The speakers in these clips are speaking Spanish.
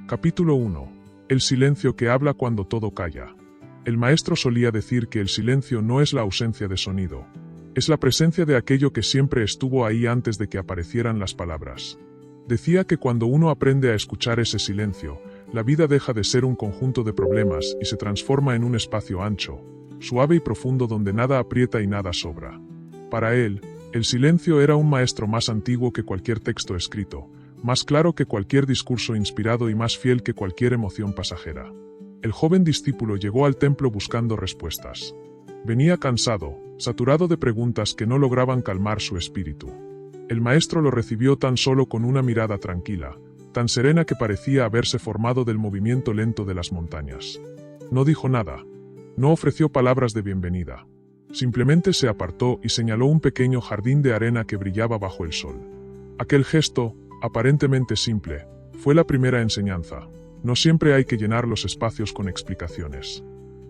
Capítulo 1. El silencio que habla cuando todo calla. El maestro solía decir que el silencio no es la ausencia de sonido, es la presencia de aquello que siempre estuvo ahí antes de que aparecieran las palabras. Decía que cuando uno aprende a escuchar ese silencio, la vida deja de ser un conjunto de problemas y se transforma en un espacio ancho, suave y profundo donde nada aprieta y nada sobra. Para él, el silencio era un maestro más antiguo que cualquier texto escrito, más claro que cualquier discurso inspirado y más fiel que cualquier emoción pasajera. El joven discípulo llegó al templo buscando respuestas. Venía cansado, saturado de preguntas que no lograban calmar su espíritu. El maestro lo recibió tan solo con una mirada tranquila, tan serena que parecía haberse formado del movimiento lento de las montañas. No dijo nada. No ofreció palabras de bienvenida. Simplemente se apartó y señaló un pequeño jardín de arena que brillaba bajo el sol. Aquel gesto, aparentemente simple, fue la primera enseñanza. No siempre hay que llenar los espacios con explicaciones.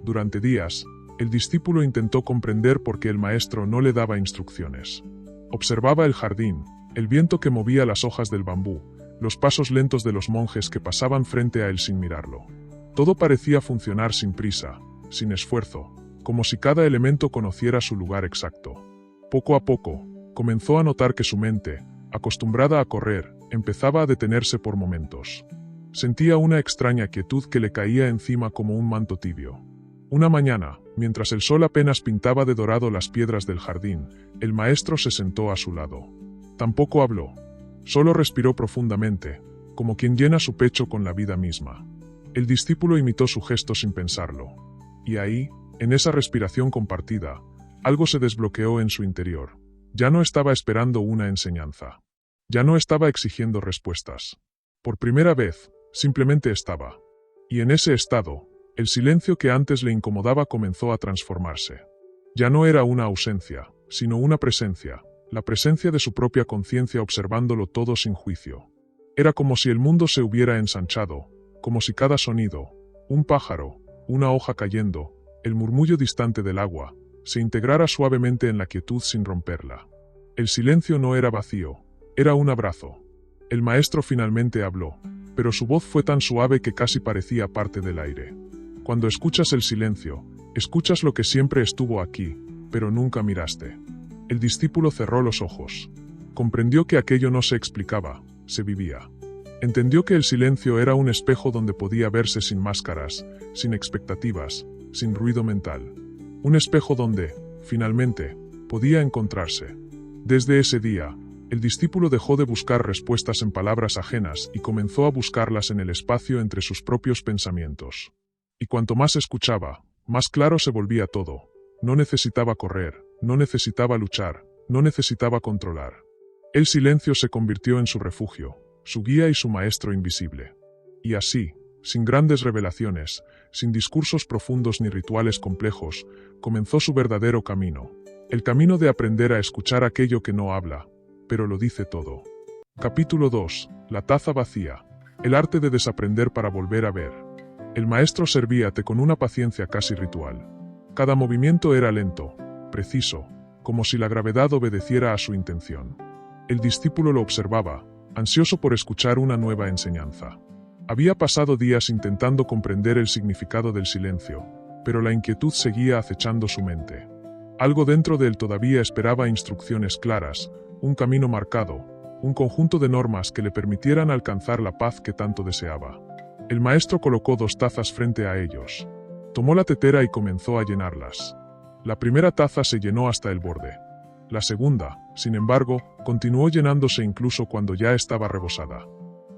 Durante días, el discípulo intentó comprender por qué el maestro no le daba instrucciones. Observaba el jardín, el viento que movía las hojas del bambú, los pasos lentos de los monjes que pasaban frente a él sin mirarlo. Todo parecía funcionar sin prisa, sin esfuerzo, como si cada elemento conociera su lugar exacto. Poco a poco, comenzó a notar que su mente, acostumbrada a correr, empezaba a detenerse por momentos. Sentía una extraña quietud que le caía encima como un manto tibio. Una mañana, mientras el sol apenas pintaba de dorado las piedras del jardín, el maestro se sentó a su lado. Tampoco habló. Solo respiró profundamente, como quien llena su pecho con la vida misma. El discípulo imitó su gesto sin pensarlo. Y ahí, en esa respiración compartida, algo se desbloqueó en su interior. Ya no estaba esperando una enseñanza. Ya no estaba exigiendo respuestas. Por primera vez, simplemente estaba. Y en ese estado, el silencio que antes le incomodaba comenzó a transformarse. Ya no era una ausencia, sino una presencia, la presencia de su propia conciencia observándolo todo sin juicio. Era como si el mundo se hubiera ensanchado, como si cada sonido, un pájaro, una hoja cayendo, el murmullo distante del agua, se integrara suavemente en la quietud sin romperla. El silencio no era vacío, era un abrazo. El maestro finalmente habló, pero su voz fue tan suave que casi parecía parte del aire. Cuando escuchas el silencio, escuchas lo que siempre estuvo aquí, pero nunca miraste. El discípulo cerró los ojos. Comprendió que aquello no se explicaba, se vivía. Entendió que el silencio era un espejo donde podía verse sin máscaras, sin expectativas, sin ruido mental. Un espejo donde, finalmente, podía encontrarse. Desde ese día, el discípulo dejó de buscar respuestas en palabras ajenas y comenzó a buscarlas en el espacio entre sus propios pensamientos. Y cuanto más escuchaba, más claro se volvía todo. No necesitaba correr, no necesitaba luchar, no necesitaba controlar. El silencio se convirtió en su refugio, su guía y su maestro invisible. Y así, sin grandes revelaciones, sin discursos profundos ni rituales complejos, comenzó su verdadero camino. El camino de aprender a escuchar aquello que no habla, pero lo dice todo. Capítulo 2. La taza vacía. El arte de desaprender para volver a ver. El maestro servía té con una paciencia casi ritual. Cada movimiento era lento, preciso, como si la gravedad obedeciera a su intención. El discípulo lo observaba, ansioso por escuchar una nueva enseñanza. Había pasado días intentando comprender el significado del silencio, pero la inquietud seguía acechando su mente. Algo dentro de él todavía esperaba instrucciones claras, un camino marcado, un conjunto de normas que le permitieran alcanzar la paz que tanto deseaba. El maestro colocó 2 tazas frente a ellos. Tomó la tetera y comenzó a llenarlas. La primera taza se llenó hasta el borde. La segunda, sin embargo, continuó llenándose incluso cuando ya estaba rebosada.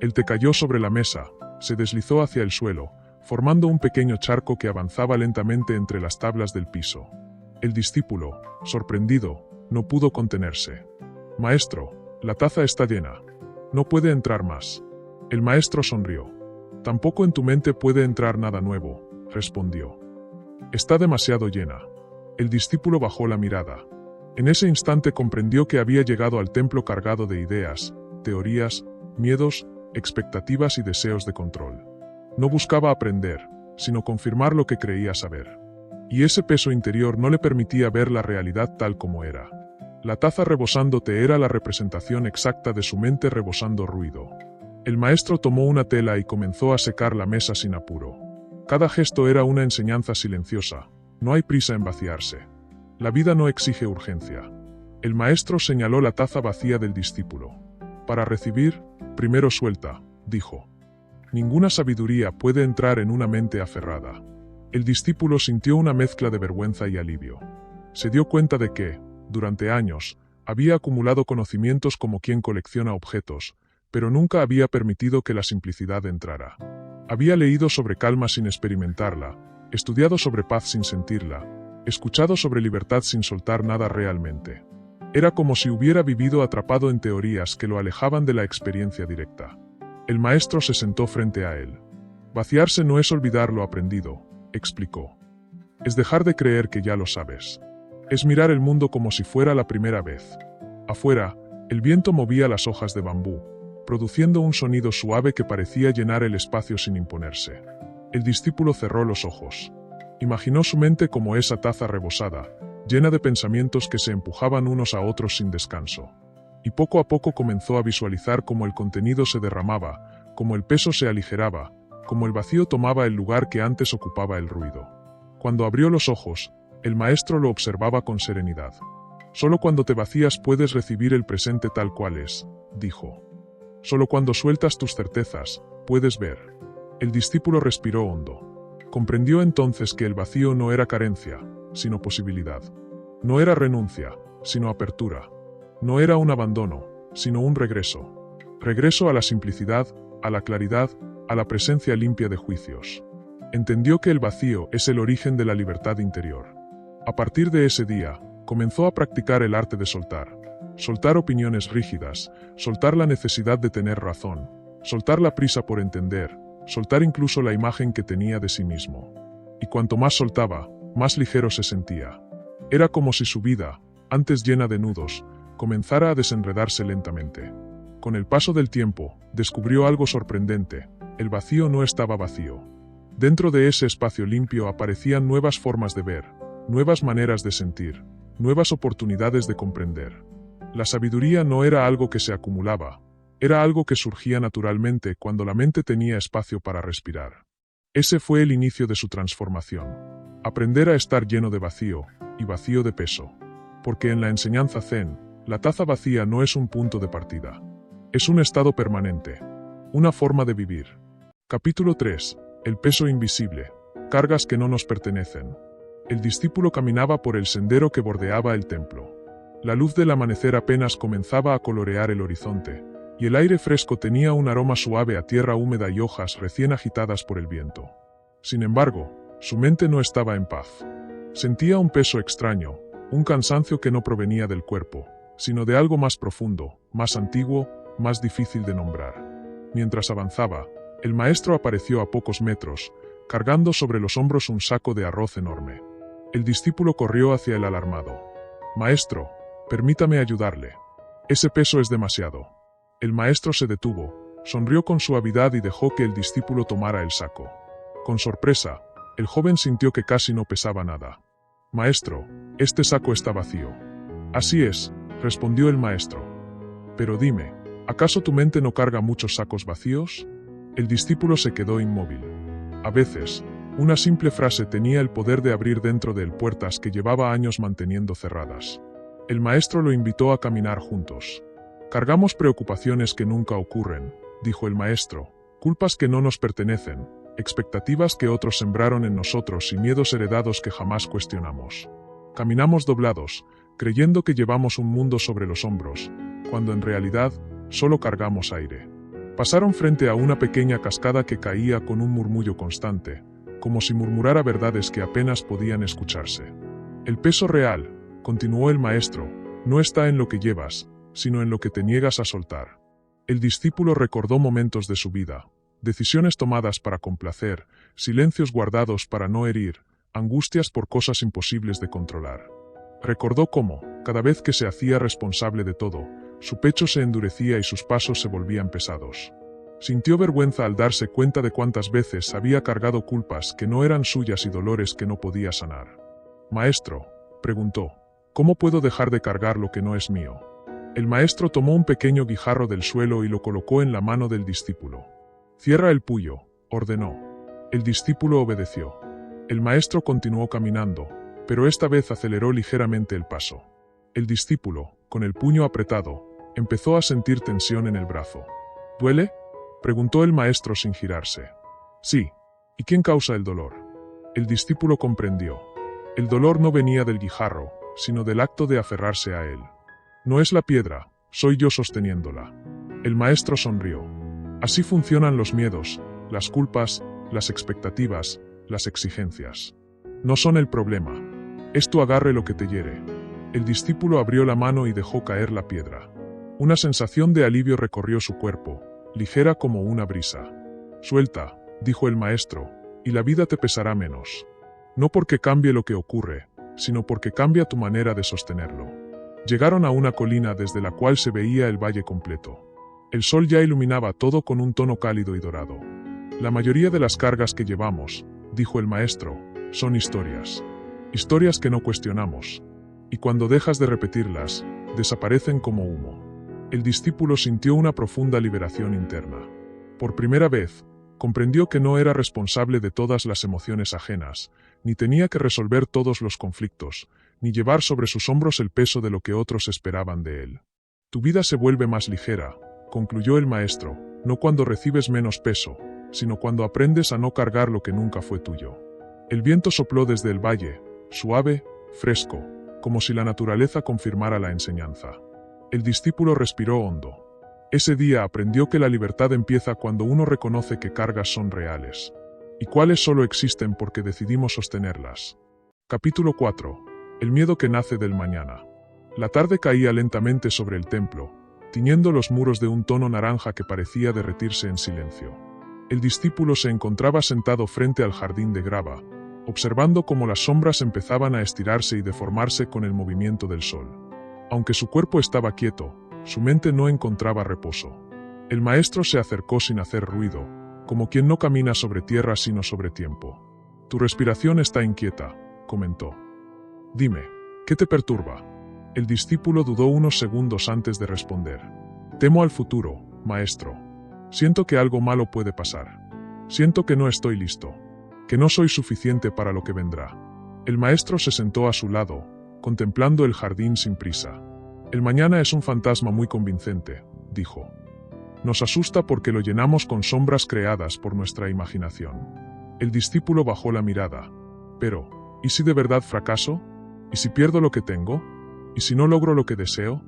El té cayó sobre la mesa, se deslizó hacia el suelo, formando un pequeño charco que avanzaba lentamente entre las tablas del piso. El discípulo, sorprendido, no pudo contenerse. «Maestro, la taza está llena. No puede entrar más». El maestro sonrió. «Tampoco en tu mente puede entrar nada nuevo», respondió. «Está demasiado llena». El discípulo bajó la mirada. En ese instante comprendió que había llegado al templo cargado de ideas, teorías, miedos, expectativas y deseos de control. No buscaba aprender, sino confirmar lo que creía saber. Y ese peso interior no le permitía ver la realidad tal como era. La taza rebosando té era la representación exacta de su mente rebosando ruido. El maestro tomó una tela y comenzó a secar la mesa sin apuro. Cada gesto era una enseñanza silenciosa. No hay prisa en vaciarse. La vida no exige urgencia. El maestro señaló la taza vacía del discípulo. Para recibir, primero suelta, dijo. Ninguna sabiduría puede entrar en una mente aferrada. El discípulo sintió una mezcla de vergüenza y alivio. Se dio cuenta de que, durante años, había acumulado conocimientos como quien colecciona objetos, pero nunca había permitido que la simplicidad entrara. Había leído sobre calma sin experimentarla, estudiado sobre paz sin sentirla, escuchado sobre libertad sin soltar nada realmente. Era como si hubiera vivido atrapado en teorías que lo alejaban de la experiencia directa. El maestro se sentó frente a él. Vaciarse no es olvidar lo aprendido, explicó. Es dejar de creer que ya lo sabes. Es mirar el mundo como si fuera la primera vez. Afuera, el viento movía las hojas de bambú, produciendo un sonido suave que parecía llenar el espacio sin imponerse. El discípulo cerró los ojos. Imaginó su mente como esa taza rebosada, llena de pensamientos que se empujaban unos a otros sin descanso. Y poco a poco comenzó a visualizar cómo el contenido se derramaba, cómo el peso se aligeraba, cómo el vacío tomaba el lugar que antes ocupaba el ruido. Cuando abrió los ojos, el maestro lo observaba con serenidad. Solo cuando te vacías puedes recibir el presente tal cual es, dijo. Solo cuando sueltas tus certezas, puedes ver. El discípulo respiró hondo. Comprendió entonces que el vacío no era carencia, sino posibilidad. No era renuncia, sino apertura. No era un abandono, sino un regreso. Regreso a la simplicidad, a la claridad, a la presencia limpia de juicios. Entendió que el vacío es el origen de la libertad interior. A partir de ese día, comenzó a practicar el arte de soltar. Soltar opiniones rígidas, soltar la necesidad de tener razón, soltar la prisa por entender, soltar incluso la imagen que tenía de sí mismo. Y cuanto más soltaba, más ligero se sentía. Era como si su vida, antes llena de nudos, comenzara a desenredarse lentamente. Con el paso del tiempo, descubrió algo sorprendente: el vacío no estaba vacío. Dentro de ese espacio limpio aparecían nuevas formas de ver, nuevas maneras de sentir, nuevas oportunidades de comprender. La sabiduría no era algo que se acumulaba, era algo que surgía naturalmente cuando la mente tenía espacio para respirar. Ese fue el inicio de su transformación. Aprender a estar lleno de vacío, y vacío de peso. Porque en la enseñanza Zen, la taza vacía no es un punto de partida. Es un estado permanente. Una forma de vivir. Capítulo 3. El peso invisible. Cargas que no nos pertenecen. El discípulo caminaba por el sendero que bordeaba el templo. La luz del amanecer apenas comenzaba a colorear el horizonte, y el aire fresco tenía un aroma suave a tierra húmeda y hojas recién agitadas por el viento. Sin embargo, su mente no estaba en paz. Sentía un peso extraño, un cansancio que no provenía del cuerpo, sino de algo más profundo, más antiguo, más difícil de nombrar. Mientras avanzaba, el maestro apareció a pocos metros, cargando sobre los hombros un saco de arroz enorme. El discípulo corrió hacia el alarmado. «Maestro, permítame ayudarle. Ese peso es demasiado». El maestro se detuvo, sonrió con suavidad y dejó que el discípulo tomara el saco. Con sorpresa, el joven sintió que casi no pesaba nada. «Maestro, este saco está vacío». «Así es», respondió el maestro. «Pero dime, ¿acaso tu mente no carga muchos sacos vacíos?» El discípulo se quedó inmóvil. A veces, una simple frase tenía el poder de abrir dentro de él puertas que llevaba años manteniendo cerradas. El maestro lo invitó a caminar juntos. «Cargamos preocupaciones que nunca ocurren», dijo el maestro, «culpas que no nos pertenecen, expectativas que otros sembraron en nosotros y miedos heredados que jamás cuestionamos. Caminamos doblados, creyendo que llevamos un mundo sobre los hombros, cuando en realidad solo cargamos aire». Pasaron frente a una pequeña cascada que caía con un murmullo constante, como si murmurara verdades que apenas podían escucharse. «El peso real», continuó el maestro, «no está en lo que llevas, sino en lo que te niegas a soltar». El discípulo recordó momentos de su vida, decisiones tomadas para complacer, silencios guardados para no herir, angustias por cosas imposibles de controlar. Recordó cómo, cada vez que se hacía responsable de todo, su pecho se endurecía y sus pasos se volvían pesados. Sintió vergüenza al darse cuenta de cuántas veces había cargado culpas que no eran suyas y dolores que no podía sanar. «Maestro», preguntó, «¿cómo puedo dejar de cargar lo que no es mío?» El maestro tomó un pequeño guijarro del suelo y lo colocó en la mano del discípulo. «Cierra el puño», ordenó. El discípulo obedeció. El maestro continuó caminando, pero esta vez aceleró ligeramente el paso. El discípulo, con el puño apretado, empezó a sentir tensión en el brazo. «¿Duele?», preguntó el maestro sin girarse. «Sí». «¿Y quién causa el dolor?». El discípulo comprendió. El dolor no venía del guijarro, sino del acto de aferrarse a él. «No es la piedra, soy yo sosteniéndola». El maestro sonrió. Así funcionan los miedos, las culpas, las expectativas, las exigencias. No son el problema. Es tu agarre lo que te hiere. El discípulo abrió la mano y dejó caer la piedra. Una sensación de alivio recorrió su cuerpo, ligera como una brisa. «Suelta», dijo el maestro, «y la vida te pesará menos. No porque cambie lo que ocurre, sino porque cambia tu manera de sostenerlo». Llegaron a una colina desde la cual se veía el valle completo. El sol ya iluminaba todo con un tono cálido y dorado. «La mayoría de las cargas que llevamos», dijo el maestro, «son historias. Historias que no cuestionamos. Y cuando dejas de repetirlas, desaparecen como humo». El discípulo sintió una profunda liberación interna. Por primera vez, comprendió que no era responsable de todas las emociones ajenas, ni tenía que resolver todos los conflictos, ni llevar sobre sus hombros el peso de lo que otros esperaban de él. «Tu vida se vuelve más ligera», concluyó el maestro, «no cuando recibes menos peso, sino cuando aprendes a no cargar lo que nunca fue tuyo». El viento sopló desde el valle, suave, fresco, como si la naturaleza confirmara la enseñanza. El discípulo respiró hondo. Ese día aprendió que la libertad empieza cuando uno reconoce que cargas son reales, y cuáles solo existen porque decidimos sostenerlas. Capítulo 4. El miedo que nace del mañana. La tarde caía lentamente sobre el templo, tiñendo los muros de un tono naranja que parecía derretirse en silencio. El discípulo se encontraba sentado frente al jardín de grava, observando cómo las sombras empezaban a estirarse y deformarse con el movimiento del sol. Aunque su cuerpo estaba quieto, su mente no encontraba reposo. El maestro se acercó sin hacer ruido, como quien no camina sobre tierra sino sobre tiempo. «Tu respiración está inquieta», comentó. «Dime, ¿qué te perturba?». El discípulo dudó unos segundos antes de responder. «Temo al futuro, maestro. Siento que algo malo puede pasar. Siento que no estoy listo, que no soy suficiente para lo que vendrá». El maestro se sentó a su lado, contemplando el jardín sin prisa. «El mañana es un fantasma muy convincente», dijo. «Nos asusta porque lo llenamos con sombras creadas por nuestra imaginación». El discípulo bajó la mirada. «Pero, ¿y si de verdad fracaso? ¿Y si pierdo lo que tengo? ¿Y si no logro lo que deseo?».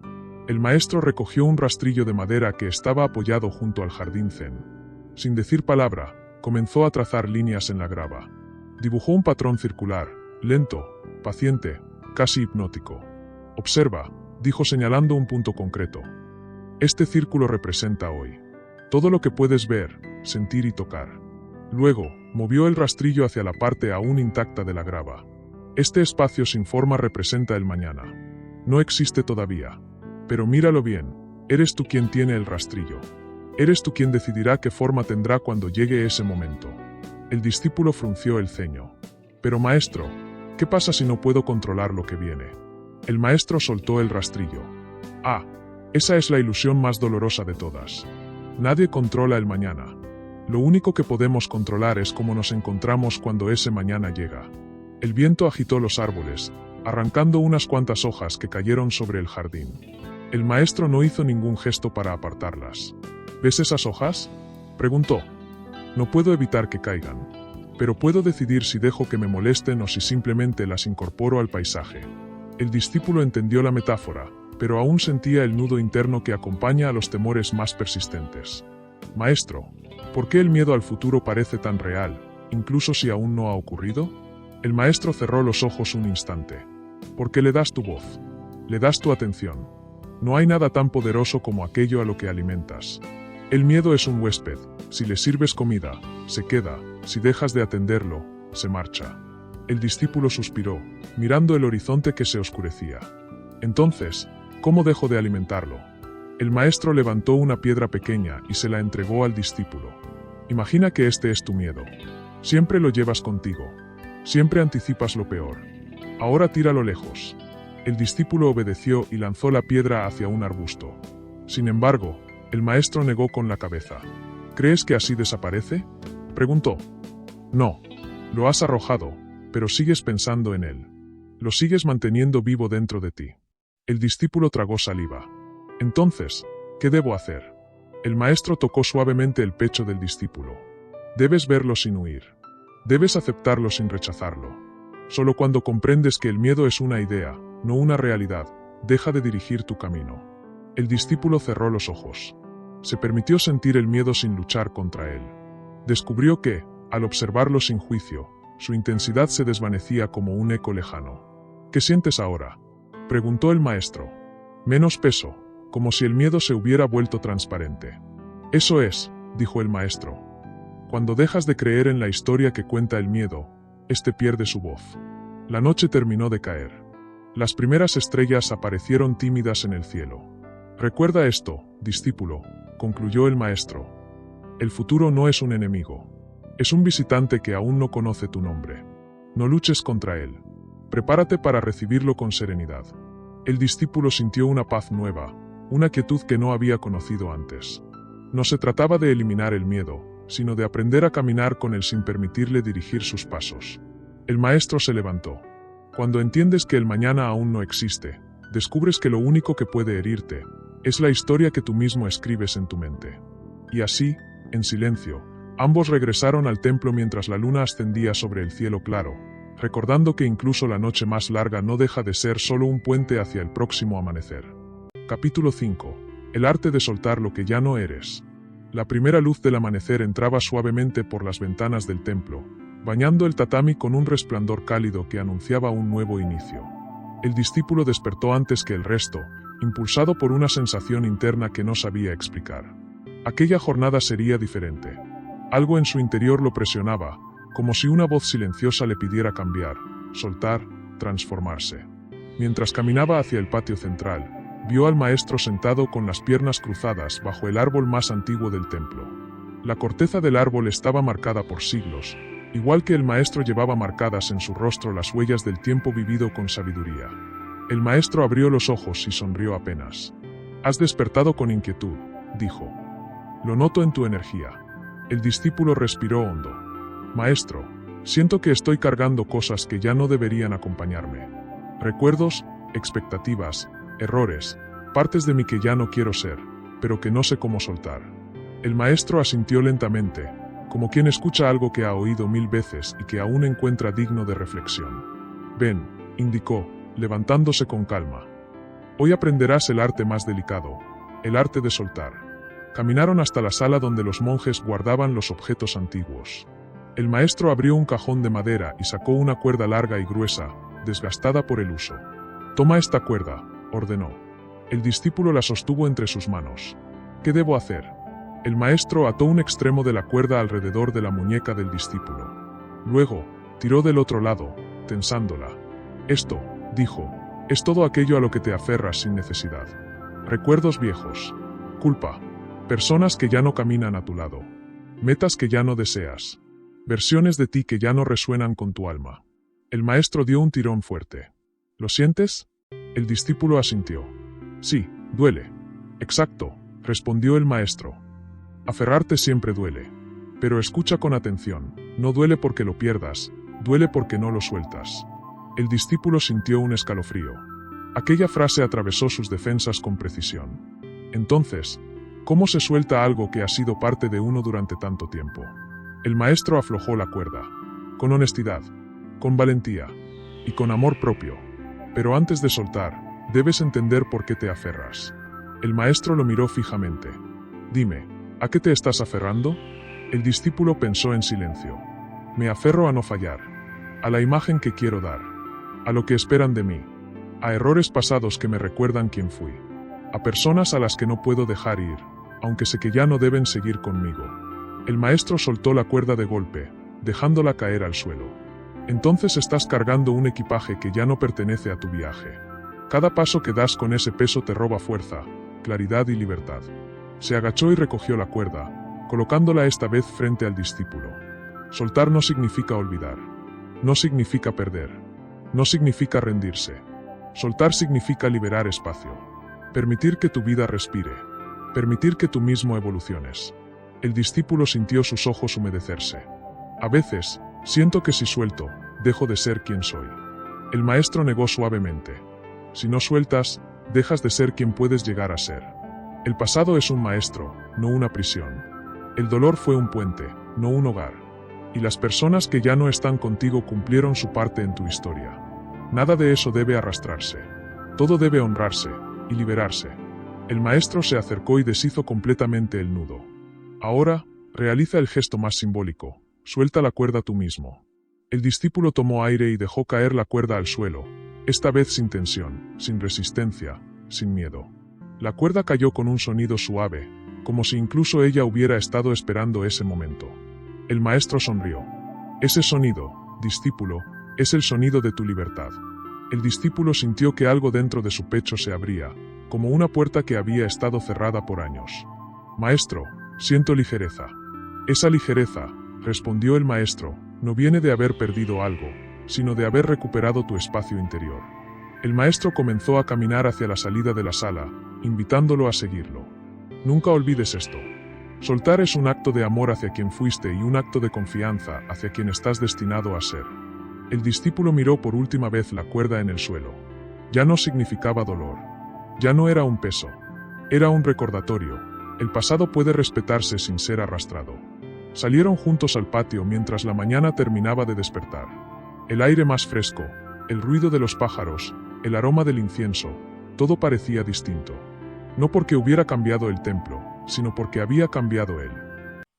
El maestro recogió un rastrillo de madera que estaba apoyado junto al jardín zen. Sin decir palabra, comenzó a trazar líneas en la grava. Dibujó un patrón circular, lento, paciente, casi hipnótico. «Observa», dijo señalando un punto concreto. «Este círculo representa hoy. Todo lo que puedes ver, sentir y tocar». Luego, movió el rastrillo hacia la parte aún intacta de la grava. «Este espacio sin forma representa el mañana. No existe todavía. Pero míralo bien, eres tú quien tiene el rastrillo. Eres tú quien decidirá qué forma tendrá cuando llegue ese momento». El discípulo frunció el ceño. «Pero maestro, ¿qué pasa si no puedo controlar lo que viene?». El maestro soltó el rastrillo. «Ah, esa es la ilusión más dolorosa de todas. Nadie controla el mañana. Lo único que podemos controlar es cómo nos encontramos cuando ese mañana llega». El viento agitó los árboles, arrancando unas cuantas hojas que cayeron sobre el jardín. El maestro no hizo ningún gesto para apartarlas. «¿Ves esas hojas?», preguntó. «No puedo evitar que caigan. Pero puedo decidir si dejo que me molesten o si simplemente las incorporo al paisaje». El discípulo entendió la metáfora, pero aún sentía el nudo interno que acompaña a los temores más persistentes. «Maestro, ¿por qué el miedo al futuro parece tan real, incluso si aún no ha ocurrido?». El maestro cerró los ojos un instante. «Porque le das tu voz. Le das tu atención. No hay nada tan poderoso como aquello a lo que alimentas. El miedo es un huésped. Si le sirves comida, se queda. Si dejas de atenderlo, se marcha». El discípulo suspiró, mirando el horizonte que se oscurecía. «Entonces, ¿cómo dejo de alimentarlo?». El maestro levantó una piedra pequeña y se la entregó al discípulo. «Imagina que este es tu miedo. Siempre lo llevas contigo. Siempre anticipas lo peor. Ahora tíralo lejos. El discípulo obedeció y lanzó la piedra hacia un arbusto. Sin embargo, el maestro negó con la cabeza. ¿Crees que así desaparece?, preguntó. No. Lo has arrojado, pero sigues pensando en él. Lo sigues manteniendo vivo dentro de ti. El discípulo tragó saliva. Entonces, ¿qué debo hacer? El maestro tocó suavemente el pecho del discípulo. Debes verlo sin huir. Debes aceptarlo sin rechazarlo. Solo cuando comprendes que el miedo es una idea, no una realidad, deja de dirigir tu camino. El discípulo cerró los ojos. Se permitió sentir el miedo sin luchar contra él. Descubrió que, al observarlo sin juicio, su intensidad se desvanecía como un eco lejano. ¿Qué sientes ahora?, preguntó el maestro. Menos peso, como si el miedo se hubiera vuelto transparente. Eso es, dijo el maestro. Cuando dejas de creer en la historia que cuenta el miedo, este pierde su voz. La noche terminó de caer. Las primeras estrellas aparecieron tímidas en el cielo. Recuerda esto, discípulo, concluyó el maestro. El futuro no es un enemigo. Es un visitante que aún no conoce tu nombre. No luches contra él. Prepárate para recibirlo con serenidad. El discípulo sintió una paz nueva, una quietud que no había conocido antes. No se trataba de eliminar el miedo, sino de aprender a caminar con él sin permitirle dirigir sus pasos. El maestro se levantó. Cuando entiendes que el mañana aún no existe, descubres que lo único que puede herirte es la historia que tú mismo escribes en tu mente. Y así, en silencio, ambos regresaron al templo mientras la luna ascendía sobre el cielo claro, recordando que incluso la noche más larga no deja de ser solo un puente hacia el próximo amanecer. Capítulo 5. El arte de soltar lo que ya no eres. La primera luz del amanecer entraba suavemente por las ventanas del templo, bañando el tatami con un resplandor cálido que anunciaba un nuevo inicio. El discípulo despertó antes que el resto, impulsado por una sensación interna que no sabía explicar. Aquella jornada sería diferente. Algo en su interior lo presionaba, como si una voz silenciosa le pidiera cambiar, soltar, transformarse. Mientras caminaba hacia el patio central, vio al maestro sentado con las piernas cruzadas bajo el árbol más antiguo del templo. La corteza del árbol estaba marcada por siglos, igual que el maestro llevaba marcadas en su rostro las huellas del tiempo vivido con sabiduría. El maestro abrió los ojos y sonrió apenas. «Has despertado con inquietud», dijo. «Lo noto en tu energía». El discípulo respiró hondo. «Maestro, siento que estoy cargando cosas que ya no deberían acompañarme. Recuerdos, expectativas, errores, partes de mí que ya no quiero ser, pero que no sé cómo soltar». El maestro asintió lentamente, como quien escucha algo que ha oído 1000 veces y que aún encuentra digno de reflexión. «Ven», indicó, levantándose con calma. «Hoy aprenderás el arte más delicado, el arte de soltar». Caminaron hasta la sala donde los monjes guardaban los objetos antiguos. El maestro abrió un cajón de madera y sacó una cuerda larga y gruesa, desgastada por el uso. «Toma esta cuerda», ordenó. El discípulo la sostuvo entre sus manos. «¿Qué debo hacer?». El maestro ató un extremo de la cuerda alrededor de la muñeca del discípulo. Luego, tiró del otro lado, tensándola. «Esto», dijo, «es todo aquello a lo que te aferras sin necesidad. Recuerdos viejos. Culpa. Personas que ya no caminan a tu lado. Metas que ya no deseas. Versiones de ti que ya no resuenan con tu alma». El maestro dio un tirón fuerte. «¿Lo sientes?». El discípulo asintió. «Sí, duele». «Exacto», respondió el maestro. «Aferrarte siempre duele. Pero escucha con atención, no duele porque lo pierdas, duele porque no lo sueltas». El discípulo sintió un escalofrío. Aquella frase atravesó sus defensas con precisión. Entonces, ¿cómo se suelta algo que ha sido parte de uno durante tanto tiempo? El maestro aflojó la cuerda. Con honestidad, con valentía y con amor propio. Pero antes de soltar, debes entender por qué te aferras. El maestro lo miró fijamente. «Dime, ¿a qué te estás aferrando?». El discípulo pensó en silencio. «Me aferro a no fallar. A la imagen que quiero dar. A lo que esperan de mí. A errores pasados que me recuerdan quién fui. A personas a las que no puedo dejar ir, aunque sé que ya no deben seguir conmigo». El maestro soltó la cuerda de golpe, dejándola caer al suelo. «Entonces estás cargando un equipaje que ya no pertenece a tu viaje. Cada paso que das con ese peso te roba fuerza, claridad y libertad». Se agachó y recogió la cuerda, colocándola esta vez frente al discípulo. Soltar no significa olvidar. No significa perder. No significa rendirse. Soltar significa liberar espacio. Permitir que tu vida respire. Permitir que tú mismo evoluciones. El discípulo sintió sus ojos humedecerse. A veces, siento que si suelto, dejo de ser quien soy. El maestro negó suavemente. Si no sueltas, dejas de ser quien puedes llegar a ser. El pasado es un maestro, no una prisión. El dolor fue un puente, no un hogar. Y las personas que ya no están contigo cumplieron su parte en tu historia. Nada de eso debe arrastrarse. Todo debe honrarse y liberarse. El maestro se acercó y deshizo completamente el nudo. Ahora, realiza el gesto más simbólico. Suelta la cuerda tú mismo. El discípulo tomó aire y dejó caer la cuerda al suelo, esta vez sin tensión, sin resistencia, sin miedo. La cuerda cayó con un sonido suave, como si incluso ella hubiera estado esperando ese momento. El maestro sonrió. Ese sonido, discípulo, es el sonido de tu libertad. El discípulo sintió que algo dentro de su pecho se abría, como una puerta que había estado cerrada por años. Maestro, siento ligereza. Esa ligereza, respondió el maestro, no viene de haber perdido algo, sino de haber recuperado tu espacio interior. El maestro comenzó a caminar hacia la salida de la sala, invitándolo a seguirlo. Nunca olvides esto. Soltar es un acto de amor hacia quien fuiste y un acto de confianza hacia quien estás destinado a ser. El discípulo miró por última vez la cuerda en el suelo. Ya no significaba dolor. Ya no era un peso. Era un recordatorio. El pasado puede respetarse sin ser arrastrado. Salieron juntos al patio mientras la mañana terminaba de despertar. El aire más fresco, el ruido de los pájaros, el aroma del incienso, todo parecía distinto. No porque hubiera cambiado el templo, sino porque había cambiado él.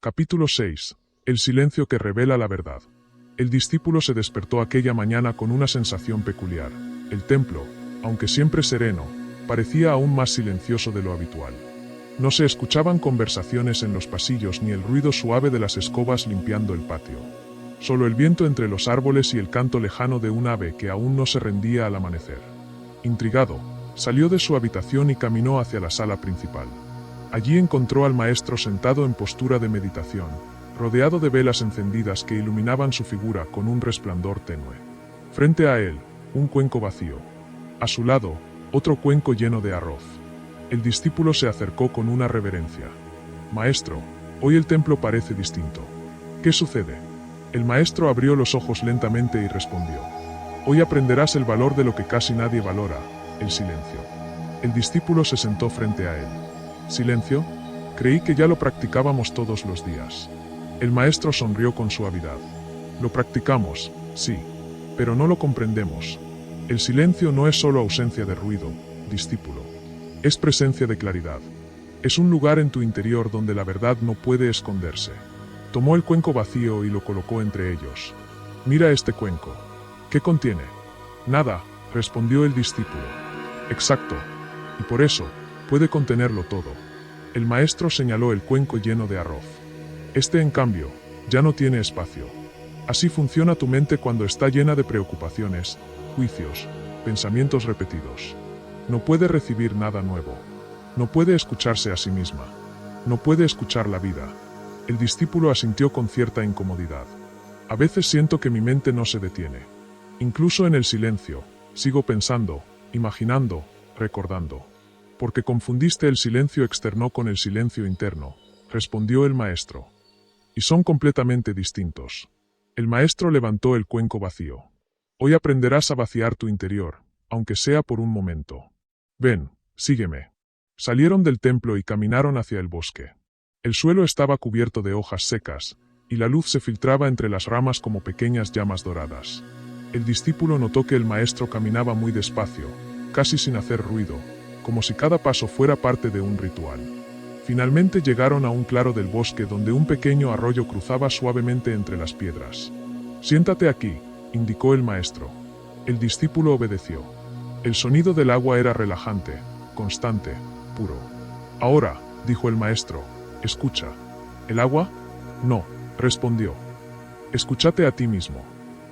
Capítulo 6. El silencio que revela la verdad. El discípulo se despertó aquella mañana con una sensación peculiar. El templo, aunque siempre sereno, parecía aún más silencioso de lo habitual. No se escuchaban conversaciones en los pasillos ni el ruido suave de las escobas limpiando el patio. Solo el viento entre los árboles y el canto lejano de un ave que aún no se rendía al amanecer. Intrigado, salió de su habitación y caminó hacia la sala principal. Allí encontró al maestro sentado en postura de meditación, rodeado de velas encendidas que iluminaban su figura con un resplandor tenue. Frente a él, un cuenco vacío. A su lado, otro cuenco lleno de arroz. El discípulo se acercó con una reverencia. Maestro, hoy el templo parece distinto. ¿Qué sucede? El maestro abrió los ojos lentamente y respondió. Hoy aprenderás el valor de lo que casi nadie valora, el silencio. El discípulo se sentó frente a él. ¿Silencio? Creí que ya lo practicábamos todos los días. El maestro sonrió con suavidad. Lo practicamos, sí, pero no lo comprendemos. El silencio no es solo ausencia de ruido, discípulo. Es presencia de claridad. Es un lugar en tu interior donde la verdad no puede esconderse. Tomó el cuenco vacío y lo colocó entre ellos. Mira este cuenco. ¿Qué contiene? Nada, respondió el discípulo. Exacto. Y por eso, puede contenerlo todo. El maestro señaló el cuenco lleno de arroz. Este, en cambio, ya no tiene espacio. Así funciona tu mente cuando está llena de preocupaciones, juicios, pensamientos repetidos. No puede recibir nada nuevo. No puede escucharse a sí misma. No puede escuchar la vida. El discípulo asintió con cierta incomodidad. A veces siento que mi mente no se detiene. Incluso en el silencio, sigo pensando, imaginando, recordando. Porque confundiste el silencio externo con el silencio interno, respondió el maestro. Y son completamente distintos. El maestro levantó el cuenco vacío. Hoy aprenderás a vaciar tu interior, aunque sea por un momento. Ven, sígueme. Salieron del templo y caminaron hacia el bosque. El suelo estaba cubierto de hojas secas, y la luz se filtraba entre las ramas como pequeñas llamas doradas. El discípulo notó que el maestro caminaba muy despacio, casi sin hacer ruido, como si cada paso fuera parte de un ritual. Finalmente llegaron a un claro del bosque donde un pequeño arroyo cruzaba suavemente entre las piedras. Siéntate aquí, indicó el maestro. El discípulo obedeció. El sonido del agua era relajante, constante, puro. Ahora, dijo el maestro, escucha. ¿El agua? No, respondió. Escúchate a ti mismo.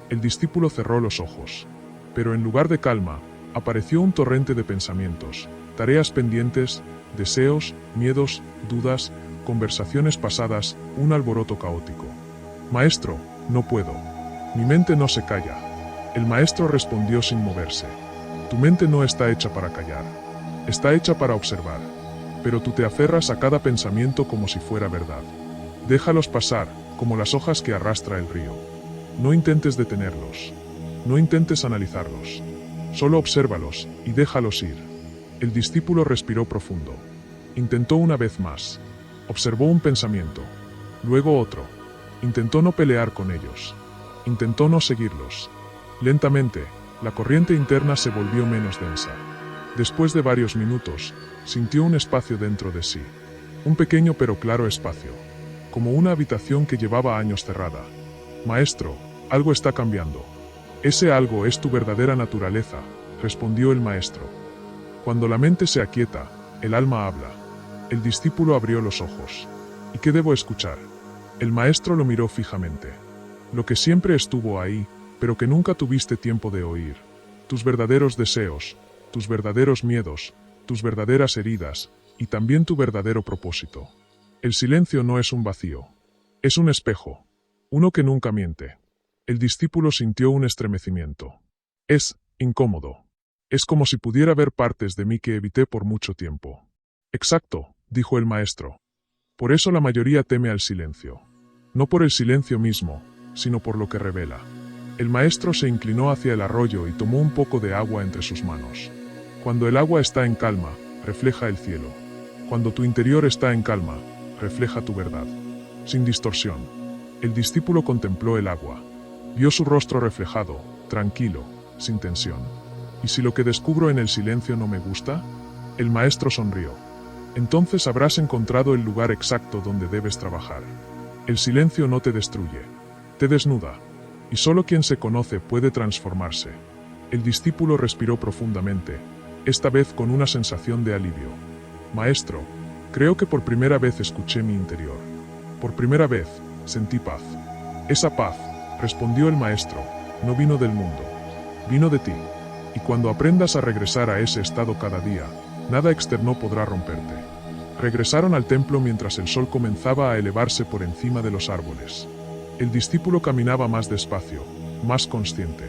El discípulo cerró los ojos. Pero en lugar de calma, apareció un torrente de pensamientos, tareas pendientes, deseos, miedos, dudas, conversaciones pasadas, un alboroto caótico. Maestro, no puedo. Mi mente no se calla. El maestro respondió sin moverse. Tu mente no está hecha para callar. Está hecha para observar. Pero tú te aferras a cada pensamiento como si fuera verdad. Déjalos pasar, como las hojas que arrastra el río. No intentes detenerlos. No intentes analizarlos. Solo obsérvalos y déjalos ir. El discípulo respiró profundo. Intentó una vez más. Observó un pensamiento. Luego otro. Intentó no pelear con ellos. Intentó no seguirlos. Lentamente, la corriente interna se volvió menos densa. Después de varios minutos, sintió un espacio dentro de sí. Un pequeño pero claro espacio. Como una habitación que llevaba años cerrada. Maestro, algo está cambiando. Ese algo es tu verdadera naturaleza, respondió el maestro. Cuando la mente se aquieta, el alma habla. El discípulo abrió los ojos. ¿Y qué debo escuchar? El maestro lo miró fijamente. Lo que siempre estuvo ahí, pero que nunca tuviste tiempo de oír. Tus verdaderos deseos, tus verdaderos miedos, tus verdaderas heridas, y también tu verdadero propósito. El silencio no es un vacío. Es un espejo. Uno que nunca miente. El discípulo sintió un estremecimiento. Es incómodo. Es como si pudiera ver partes de mí que evité por mucho tiempo. Exacto, dijo el maestro. Por eso la mayoría teme al silencio. No por el silencio mismo, sino por lo que revela. El maestro se inclinó hacia el arroyo y tomó un poco de agua entre sus manos. Cuando el agua está en calma, refleja el cielo. Cuando tu interior está en calma, refleja tu verdad. Sin distorsión. El discípulo contempló el agua. Vio su rostro reflejado, tranquilo, sin tensión. ¿Y si lo que descubro en el silencio no me gusta? El maestro sonrió. Entonces habrás encontrado el lugar exacto donde debes trabajar. El silencio no te destruye, te desnuda. Y solo quien se conoce puede transformarse. El discípulo respiró profundamente, esta vez con una sensación de alivio. Maestro, creo que por primera vez escuché mi interior. Por primera vez, sentí paz. Esa paz, respondió el maestro, no vino del mundo. Vino de ti. Y cuando aprendas a regresar a ese estado cada día, nada externo podrá romperte. Regresaron al templo mientras el sol comenzaba a elevarse por encima de los árboles. El discípulo caminaba más despacio, más consciente.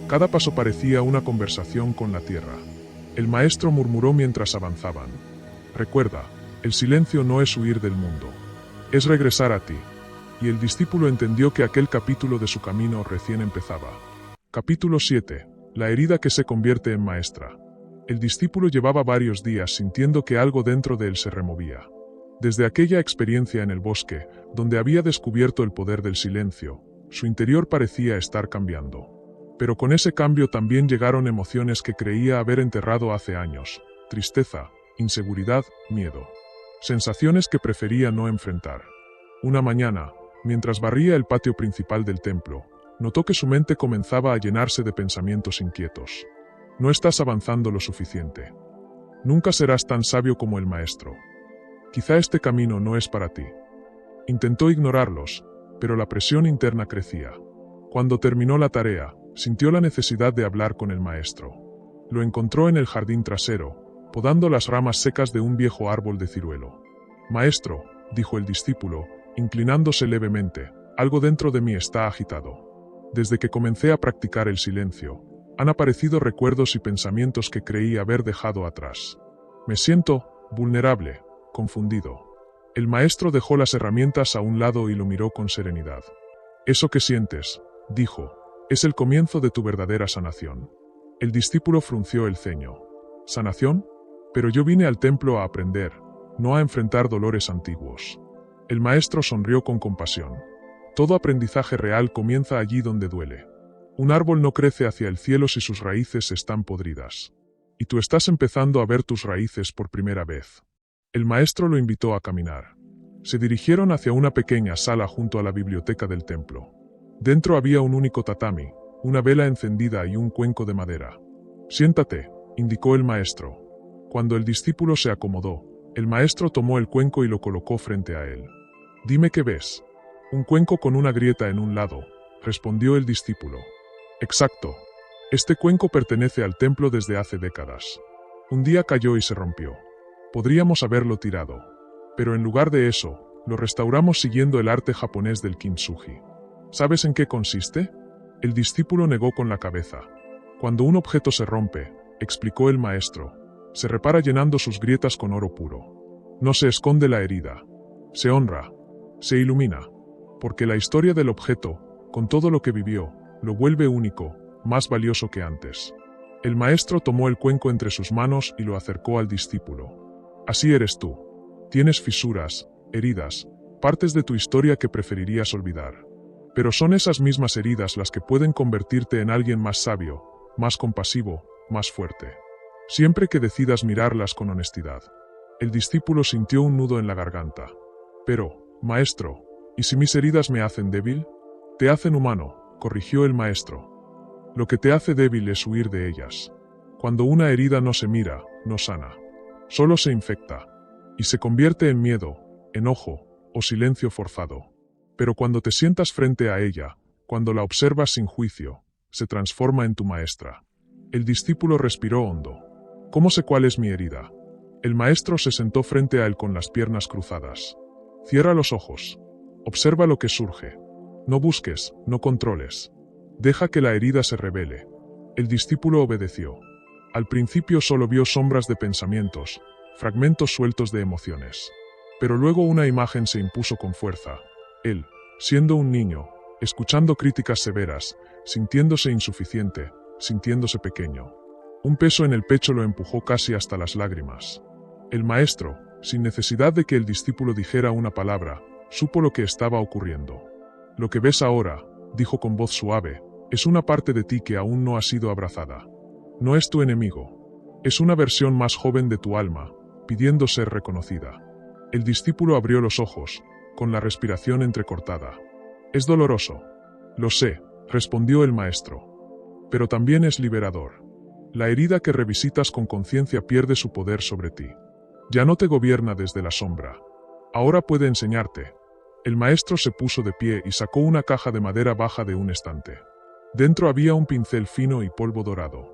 Cada paso parecía una conversación con la tierra. El maestro murmuró mientras avanzaban. Recuerda, el silencio no es huir del mundo. Es regresar a ti. Y el discípulo entendió que aquel capítulo de su camino recién empezaba. Capítulo 7. La herida que se convierte en maestra. El discípulo llevaba varios días sintiendo que algo dentro de él se removía. Desde aquella experiencia en el bosque, donde había descubierto el poder del silencio, su interior parecía estar cambiando. Pero con ese cambio también llegaron emociones que creía haber enterrado hace años: tristeza, inseguridad, miedo. Sensaciones que prefería no enfrentar. Una mañana, mientras barría el patio principal del templo, notó que su mente comenzaba a llenarse de pensamientos inquietos. No estás avanzando lo suficiente. Nunca serás tan sabio como el maestro. Quizá este camino no es para ti. Intentó ignorarlos, pero la presión interna crecía. Cuando terminó la tarea, sintió la necesidad de hablar con el maestro. Lo encontró en el jardín trasero, podando las ramas secas de un viejo árbol de ciruelo. Maestro, dijo el discípulo, inclinándose levemente, algo dentro de mí está agitado. Desde que comencé a practicar el silencio, han aparecido recuerdos y pensamientos que creí haber dejado atrás. Me siento vulnerable, confundido. El maestro dejó las herramientas a un lado y lo miró con serenidad. Eso que sientes, dijo, es el comienzo de tu verdadera sanación. El discípulo frunció el ceño. ¿Sanación? Pero yo vine al templo a aprender, no a enfrentar dolores antiguos. El maestro sonrió con compasión. Todo aprendizaje real comienza allí donde duele. Un árbol no crece hacia el cielo si sus raíces están podridas. Y tú estás empezando a ver tus raíces por primera vez. El maestro lo invitó a caminar. Se dirigieron hacia una pequeña sala junto a la biblioteca del templo. Dentro había un único tatami, una vela encendida y un cuenco de madera. Siéntate, indicó el maestro. Cuando el discípulo se acomodó, el maestro tomó el cuenco y lo colocó frente a él. Dime qué ves. Un cuenco con una grieta en un lado, respondió el discípulo. Exacto. Este cuenco pertenece al templo desde hace décadas. Un día cayó y se rompió. Podríamos haberlo tirado. Pero en lugar de eso, lo restauramos siguiendo el arte japonés del kintsugi. ¿Sabes en qué consiste? El discípulo negó con la cabeza. Cuando un objeto se rompe, explicó el maestro. Se repara llenando sus grietas con oro puro. No se esconde la herida. Se honra. Se ilumina. Porque la historia del objeto, con todo lo que vivió, lo vuelve único, más valioso que antes. El maestro tomó el cuenco entre sus manos y lo acercó al discípulo. Así eres tú. Tienes fisuras, heridas, partes de tu historia que preferirías olvidar. Pero son esas mismas heridas las que pueden convertirte en alguien más sabio, más compasivo, más fuerte. Siempre que decidas mirarlas con honestidad. El discípulo sintió un nudo en la garganta. Pero, maestro, ¿y si mis heridas me hacen débil? Te hacen humano, corrigió el maestro. Lo que te hace débil es huir de ellas. Cuando una herida no se mira, no sana. Solo se infecta. Y se convierte en miedo, enojo o silencio forzado. Pero cuando te sientas frente a ella, cuando la observas sin juicio, se transforma en tu maestra. El discípulo respiró hondo. ¿Cómo sé cuál es mi herida? El maestro se sentó frente a él con las piernas cruzadas. Cierra los ojos. Observa lo que surge. No busques, no controles. Deja que la herida se revele. El discípulo obedeció. Al principio solo vio sombras de pensamientos, fragmentos sueltos de emociones. Pero luego una imagen se impuso con fuerza. Él, siendo un niño, escuchando críticas severas, sintiéndose insuficiente, sintiéndose pequeño. Un peso en el pecho lo empujó casi hasta las lágrimas. El maestro, sin necesidad de que el discípulo dijera una palabra, supo lo que estaba ocurriendo. Lo que ves ahora, dijo con voz suave, es una parte de ti que aún no ha sido abrazada. No es tu enemigo. Es una versión más joven de tu alma, pidiendo ser reconocida. El discípulo abrió los ojos, con la respiración entrecortada. Es doloroso. Lo sé, respondió el maestro. Pero también es liberador. La herida que revisitas con conciencia pierde su poder sobre ti. Ya no te gobierna desde la sombra. Ahora puede enseñarte. El maestro se puso de pie y sacó una caja de madera baja de un estante. Dentro había un pincel fino y polvo dorado.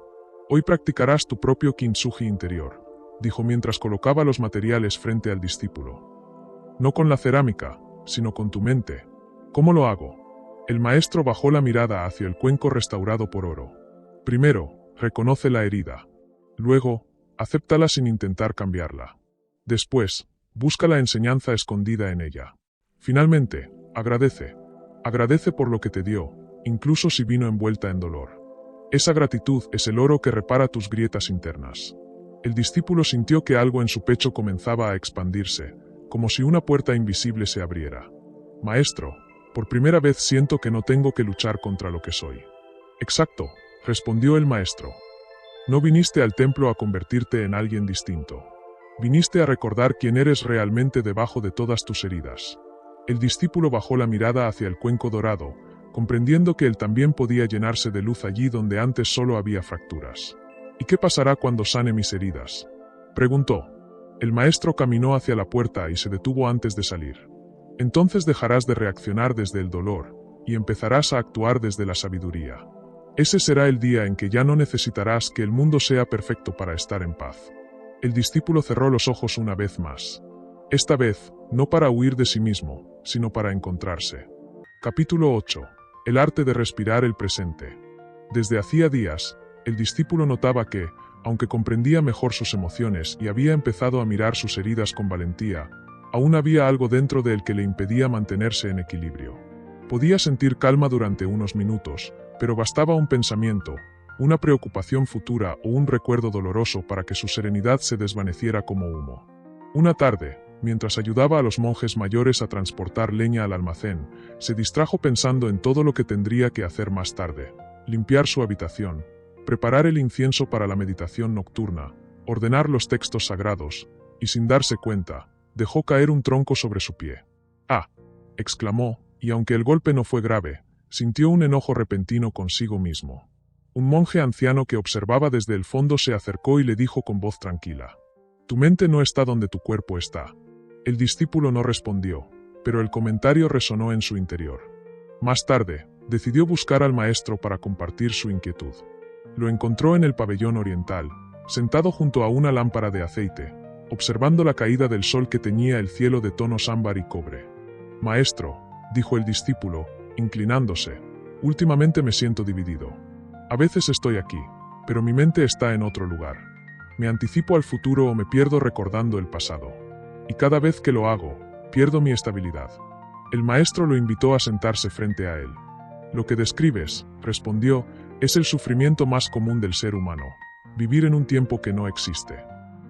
Hoy practicarás tu propio kintsugi interior, dijo mientras colocaba los materiales frente al discípulo. No con la cerámica, sino con tu mente. ¿Cómo lo hago? El maestro bajó la mirada hacia el cuenco restaurado por oro. Primero, reconoce la herida. Luego, acéptala sin intentar cambiarla. Después, busca la enseñanza escondida en ella. Finalmente, agradece. Agradece por lo que te dio, incluso si vino envuelta en dolor. Esa gratitud es el oro que repara tus grietas internas. El discípulo sintió que algo en su pecho comenzaba a expandirse, como si una puerta invisible se abriera. Maestro, por primera vez siento que no tengo que luchar contra lo que soy. Exacto, respondió el maestro. No viniste al templo a convertirte en alguien distinto. Viniste a recordar quién eres realmente debajo de todas tus heridas. El discípulo bajó la mirada hacia el cuenco dorado, comprendiendo que él también podía llenarse de luz allí donde antes solo había fracturas. ¿Y qué pasará cuando sane mis heridas?, preguntó. El maestro caminó hacia la puerta y se detuvo antes de salir. Entonces dejarás de reaccionar desde el dolor, y empezarás a actuar desde la sabiduría. Ese será el día en que ya no necesitarás que el mundo sea perfecto para estar en paz. El discípulo cerró los ojos una vez más. Esta vez, no para huir de sí mismo, sino para encontrarse. Capítulo 8. El arte de respirar el presente. Desde hacía días, el discípulo notaba que, aunque comprendía mejor sus emociones y había empezado a mirar sus heridas con valentía, aún había algo dentro de él que le impedía mantenerse en equilibrio. Podía sentir calma durante unos minutos, pero bastaba un pensamiento, una preocupación futura o un recuerdo doloroso para que su serenidad se desvaneciera como humo. Una tarde, mientras ayudaba a los monjes mayores a transportar leña al almacén, se distrajo pensando en todo lo que tendría que hacer más tarde: limpiar su habitación, preparar el incienso para la meditación nocturna, ordenar los textos sagrados, y sin darse cuenta, dejó caer un tronco sobre su pie. ¡Ah!, exclamó, y aunque el golpe no fue grave, sintió un enojo repentino consigo mismo. Un monje anciano que observaba desde el fondo se acercó y le dijo con voz tranquila: «Tu mente no está donde tu cuerpo está». El discípulo no respondió, pero el comentario resonó en su interior. Más tarde, decidió buscar al maestro para compartir su inquietud. Lo encontró en el pabellón oriental, sentado junto a una lámpara de aceite, observando la caída del sol que teñía el cielo de tonos ámbar y cobre. «Maestro», dijo el discípulo, inclinándose, «últimamente me siento dividido. A veces estoy aquí, pero mi mente está en otro lugar. Me anticipo al futuro o me pierdo recordando el pasado. Y cada vez que lo hago, pierdo mi estabilidad. El maestro lo invitó a sentarse frente a él. Lo que describes, respondió, es el sufrimiento más común del ser humano. Vivir en un tiempo que no existe.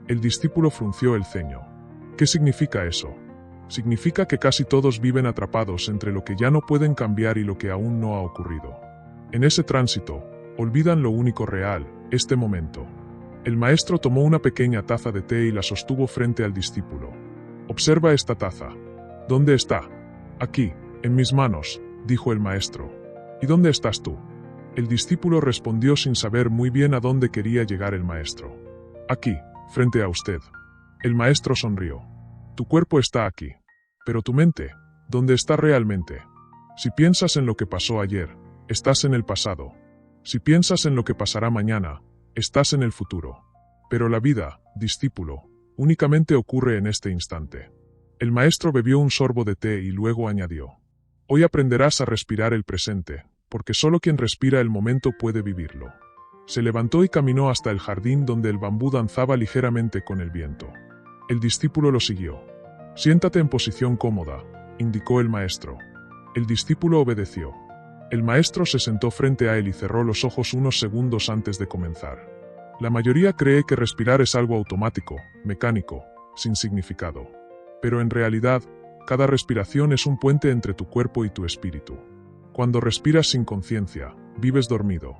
El discípulo frunció el ceño. ¿Qué significa eso? Significa que casi todos viven atrapados entre lo que ya no pueden cambiar y lo que aún no ha ocurrido. En ese tránsito, olvidan lo único real, este momento. El maestro tomó una pequeña taza de té y la sostuvo frente al discípulo. Observa esta taza. ¿Dónde está? Aquí, en mis manos, dijo el maestro. ¿Y dónde estás tú? El discípulo respondió sin saber muy bien a dónde quería llegar el maestro. Aquí, frente a usted. El maestro sonrió. Tu cuerpo está aquí. Pero tu mente, ¿dónde está realmente? Si piensas en lo que pasó ayer, estás en el pasado. Si piensas en lo que pasará mañana, estás en el futuro. Pero la vida, discípulo, únicamente ocurre en este instante. El maestro bebió un sorbo de té y luego añadió. Hoy aprenderás a respirar el presente, porque solo quien respira el momento puede vivirlo. Se levantó y caminó hasta el jardín donde el bambú danzaba ligeramente con el viento. El discípulo lo siguió. Siéntate en posición cómoda, indicó el maestro. El discípulo obedeció. El maestro se sentó frente a él y cerró los ojos unos segundos antes de comenzar. La mayoría cree que respirar es algo automático, mecánico, sin significado. Pero en realidad, cada respiración es un puente entre tu cuerpo y tu espíritu. Cuando respiras sin conciencia, vives dormido.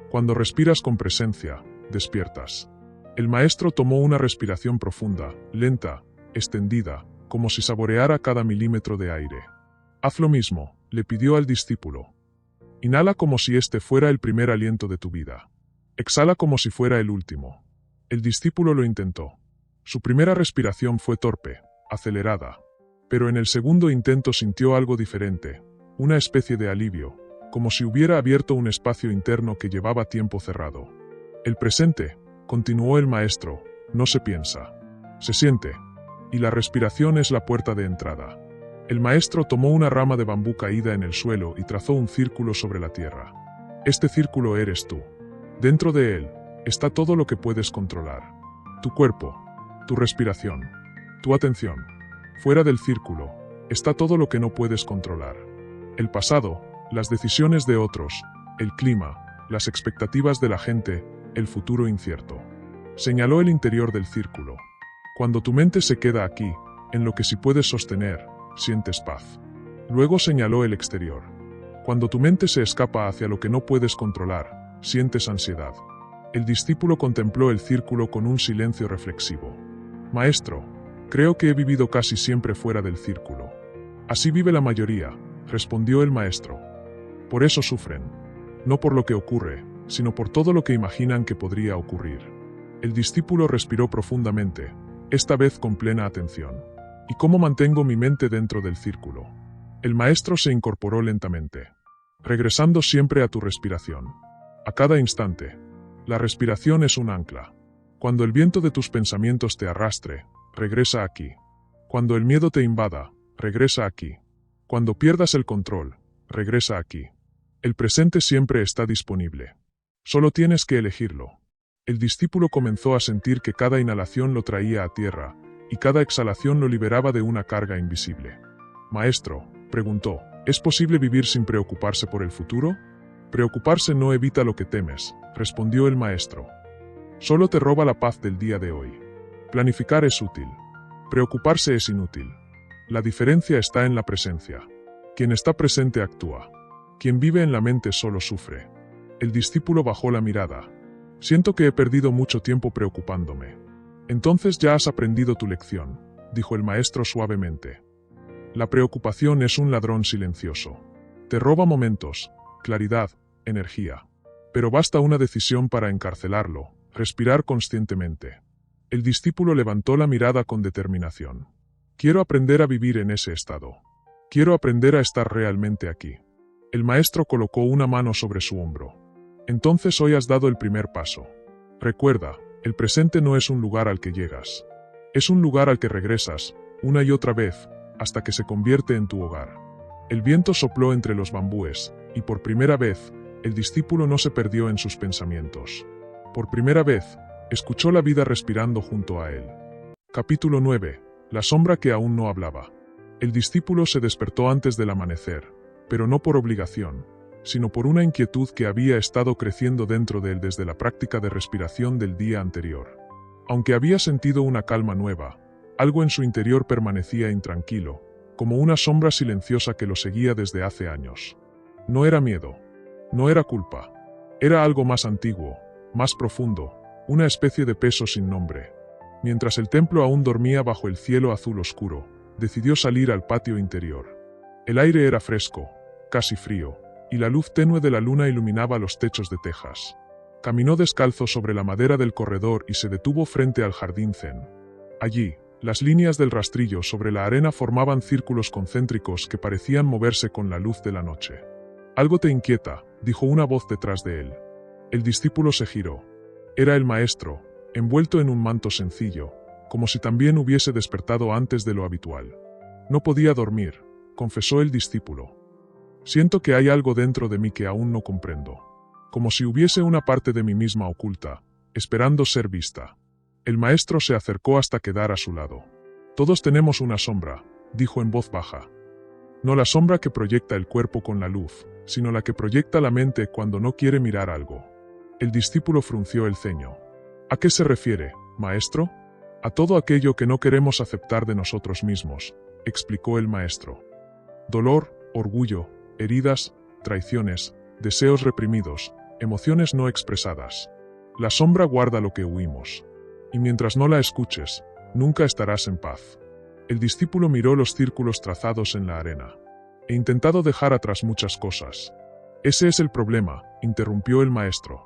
Cuando respiras con presencia, despiertas. El maestro tomó una respiración profunda, lenta, extendida, como si saboreara cada milímetro de aire. Haz lo mismo, le pidió al discípulo. Inhala como si este fuera el primer aliento de tu vida. Exhala como si fuera el último. El discípulo lo intentó. Su primera respiración fue torpe, acelerada. Pero en el segundo intento sintió algo diferente, una especie de alivio, como si hubiera abierto un espacio interno que llevaba tiempo cerrado. El presente, continuó el maestro, no se piensa. Se siente. Y la respiración es la puerta de entrada. El maestro tomó una rama de bambú caída en el suelo y trazó un círculo sobre la tierra. Este círculo eres tú. Dentro de él, está todo lo que puedes controlar. Tu cuerpo, tu respiración, tu atención. Fuera del círculo, está todo lo que no puedes controlar. El pasado, las decisiones de otros, el clima, las expectativas de la gente, el futuro incierto. Señaló el interior del círculo. Cuando tu mente se queda aquí, en lo que sí puedes sostener, sientes paz. Luego señaló el exterior. Cuando tu mente se escapa hacia lo que no puedes controlar, sientes ansiedad. El discípulo contempló el círculo con un silencio reflexivo. Maestro, creo que he vivido casi siempre fuera del círculo. Así vive la mayoría, respondió el maestro. Por eso sufren. No por lo que ocurre, sino por todo lo que imaginan que podría ocurrir. El discípulo respiró profundamente, esta vez con plena atención. ¿Y cómo mantengo mi mente dentro del círculo? El maestro se incorporó lentamente, regresando siempre a tu respiración. A cada instante. La respiración es un ancla. Cuando el viento de tus pensamientos te arrastre, regresa aquí. Cuando el miedo te invada, regresa aquí. Cuando pierdas el control, regresa aquí. El presente siempre está disponible. Solo tienes que elegirlo. El discípulo comenzó a sentir que cada inhalación lo traía a tierra, y cada exhalación lo liberaba de una carga invisible. Maestro, preguntó, ¿es posible vivir sin preocuparse por el futuro? Preocuparse no evita lo que temes, respondió el maestro. Solo te roba la paz del día de hoy. Planificar es útil. Preocuparse es inútil. La diferencia está en la presencia. Quien está presente actúa. Quien vive en la mente solo sufre. El discípulo bajó la mirada. Siento que he perdido mucho tiempo preocupándome. Entonces ya has aprendido tu lección, dijo el maestro suavemente. La preocupación es un ladrón silencioso. Te roba momentos, claridad, energía. Pero basta una decisión para encarcelarlo, respirar conscientemente. El discípulo levantó la mirada con determinación. Quiero aprender a vivir en ese estado. Quiero aprender a estar realmente aquí. El maestro colocó una mano sobre su hombro. Entonces hoy has dado el primer paso. Recuerda, el presente no es un lugar al que llegas. Es un lugar al que regresas, una y otra vez, hasta que se convierte en tu hogar. El viento sopló entre los bambúes, y por primera vez, el discípulo no se perdió en sus pensamientos. Por primera vez, escuchó la vida respirando junto a él. Capítulo 9. La sombra que aún no hablaba. El discípulo se despertó antes del amanecer, pero no por obligación, sino por una inquietud que había estado creciendo dentro de él desde la práctica de respiración del día anterior. Aunque había sentido una calma nueva, algo en su interior permanecía intranquilo, como una sombra silenciosa que lo seguía desde hace años. No era miedo, no era culpa, era algo más antiguo, más profundo, una especie de peso sin nombre. Mientras el templo aún dormía bajo el cielo azul oscuro, decidió salir al patio interior. El aire era fresco, casi frío, y la luz tenue de la luna iluminaba los techos de tejas. Caminó descalzo sobre la madera del corredor y se detuvo frente al jardín zen. Allí, las líneas del rastrillo sobre la arena formaban círculos concéntricos que parecían moverse con la luz de la noche. «Algo te inquieta», dijo una voz detrás de él. El discípulo se giró. Era el maestro, envuelto en un manto sencillo, como si también hubiese despertado antes de lo habitual. «No podía dormir», confesó el discípulo. «Siento que hay algo dentro de mí que aún no comprendo. Como si hubiese una parte de mí misma oculta, esperando ser vista». El maestro se acercó hasta quedar a su lado. «Todos tenemos una sombra», dijo en voz baja. «No la sombra que proyecta el cuerpo con la luz, sino la que proyecta la mente cuando no quiere mirar algo». El discípulo frunció el ceño. «¿A qué se refiere, maestro?» «A todo aquello que no queremos aceptar de nosotros mismos», explicó el maestro. «Dolor, orgullo, heridas, traiciones, deseos reprimidos, emociones no expresadas. La sombra guarda lo que huimos. Y mientras no la escuches, nunca estarás en paz». El discípulo miró los círculos trazados en la arena. «He intentado dejar atrás muchas cosas». «Ese es el problema», interrumpió el maestro.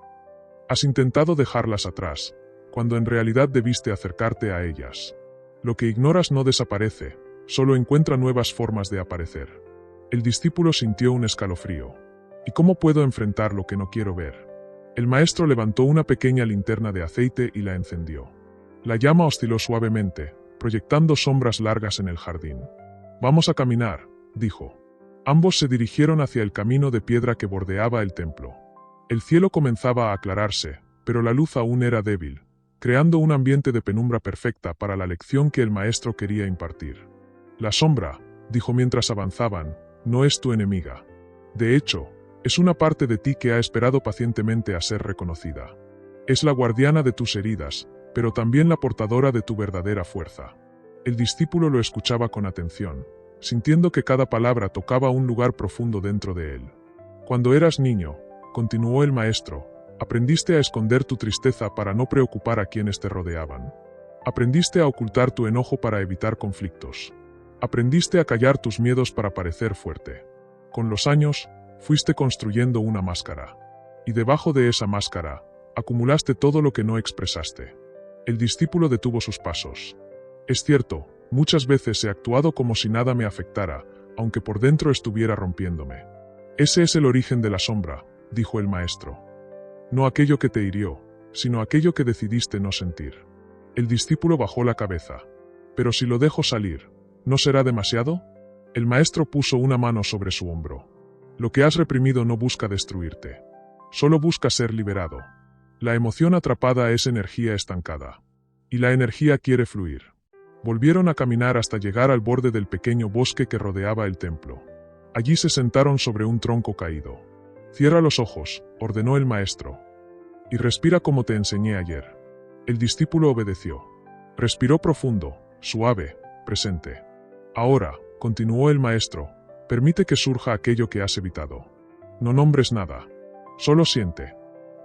«Has intentado dejarlas atrás, cuando en realidad debiste acercarte a ellas. Lo que ignoras no desaparece, solo encuentra nuevas formas de aparecer». El discípulo sintió un escalofrío. «¿Y cómo puedo enfrentar lo que no quiero ver?». El maestro levantó una pequeña linterna de aceite y la encendió. La llama osciló suavemente, proyectando sombras largas en el jardín. «Vamos a caminar», dijo. Ambos se dirigieron hacia el camino de piedra que bordeaba el templo. El cielo comenzaba a aclararse, pero la luz aún era débil, creando un ambiente de penumbra perfecta para la lección que el maestro quería impartir. «La sombra», dijo mientras avanzaban, «no es tu enemiga. De hecho, es una parte de ti que ha esperado pacientemente a ser reconocida. Es la guardiana de tus heridas, pero también la portadora de tu verdadera fuerza». El discípulo lo escuchaba con atención, sintiendo que cada palabra tocaba un lugar profundo dentro de él. «Cuando eras niño», continuó el maestro, «aprendiste a esconder tu tristeza para no preocupar a quienes te rodeaban. Aprendiste a ocultar tu enojo para evitar conflictos. Aprendiste a callar tus miedos para parecer fuerte. Con los años, fuiste construyendo una máscara. Y debajo de esa máscara, acumulaste todo lo que no expresaste». El discípulo detuvo sus pasos. «Es cierto, muchas veces he actuado como si nada me afectara, aunque por dentro estuviera rompiéndome. Ese es el origen de la sombra», dijo el maestro. «No aquello que te hirió, sino aquello que decidiste no sentir». El discípulo bajó la cabeza. «Pero si lo dejo salir, ¿no será demasiado?». El maestro puso una mano sobre su hombro. «Lo que has reprimido no busca destruirte. Solo busca ser liberado. La emoción atrapada es energía estancada. Y la energía quiere fluir». Volvieron a caminar hasta llegar al borde del pequeño bosque que rodeaba el templo. Allí se sentaron sobre un tronco caído. «Cierra los ojos», ordenó el maestro. «Y respira como te enseñé ayer». El discípulo obedeció. Respiró profundo, suave, presente. «Ahora», continuó el maestro, «permite que surja aquello que has evitado. No nombres nada. Solo siente.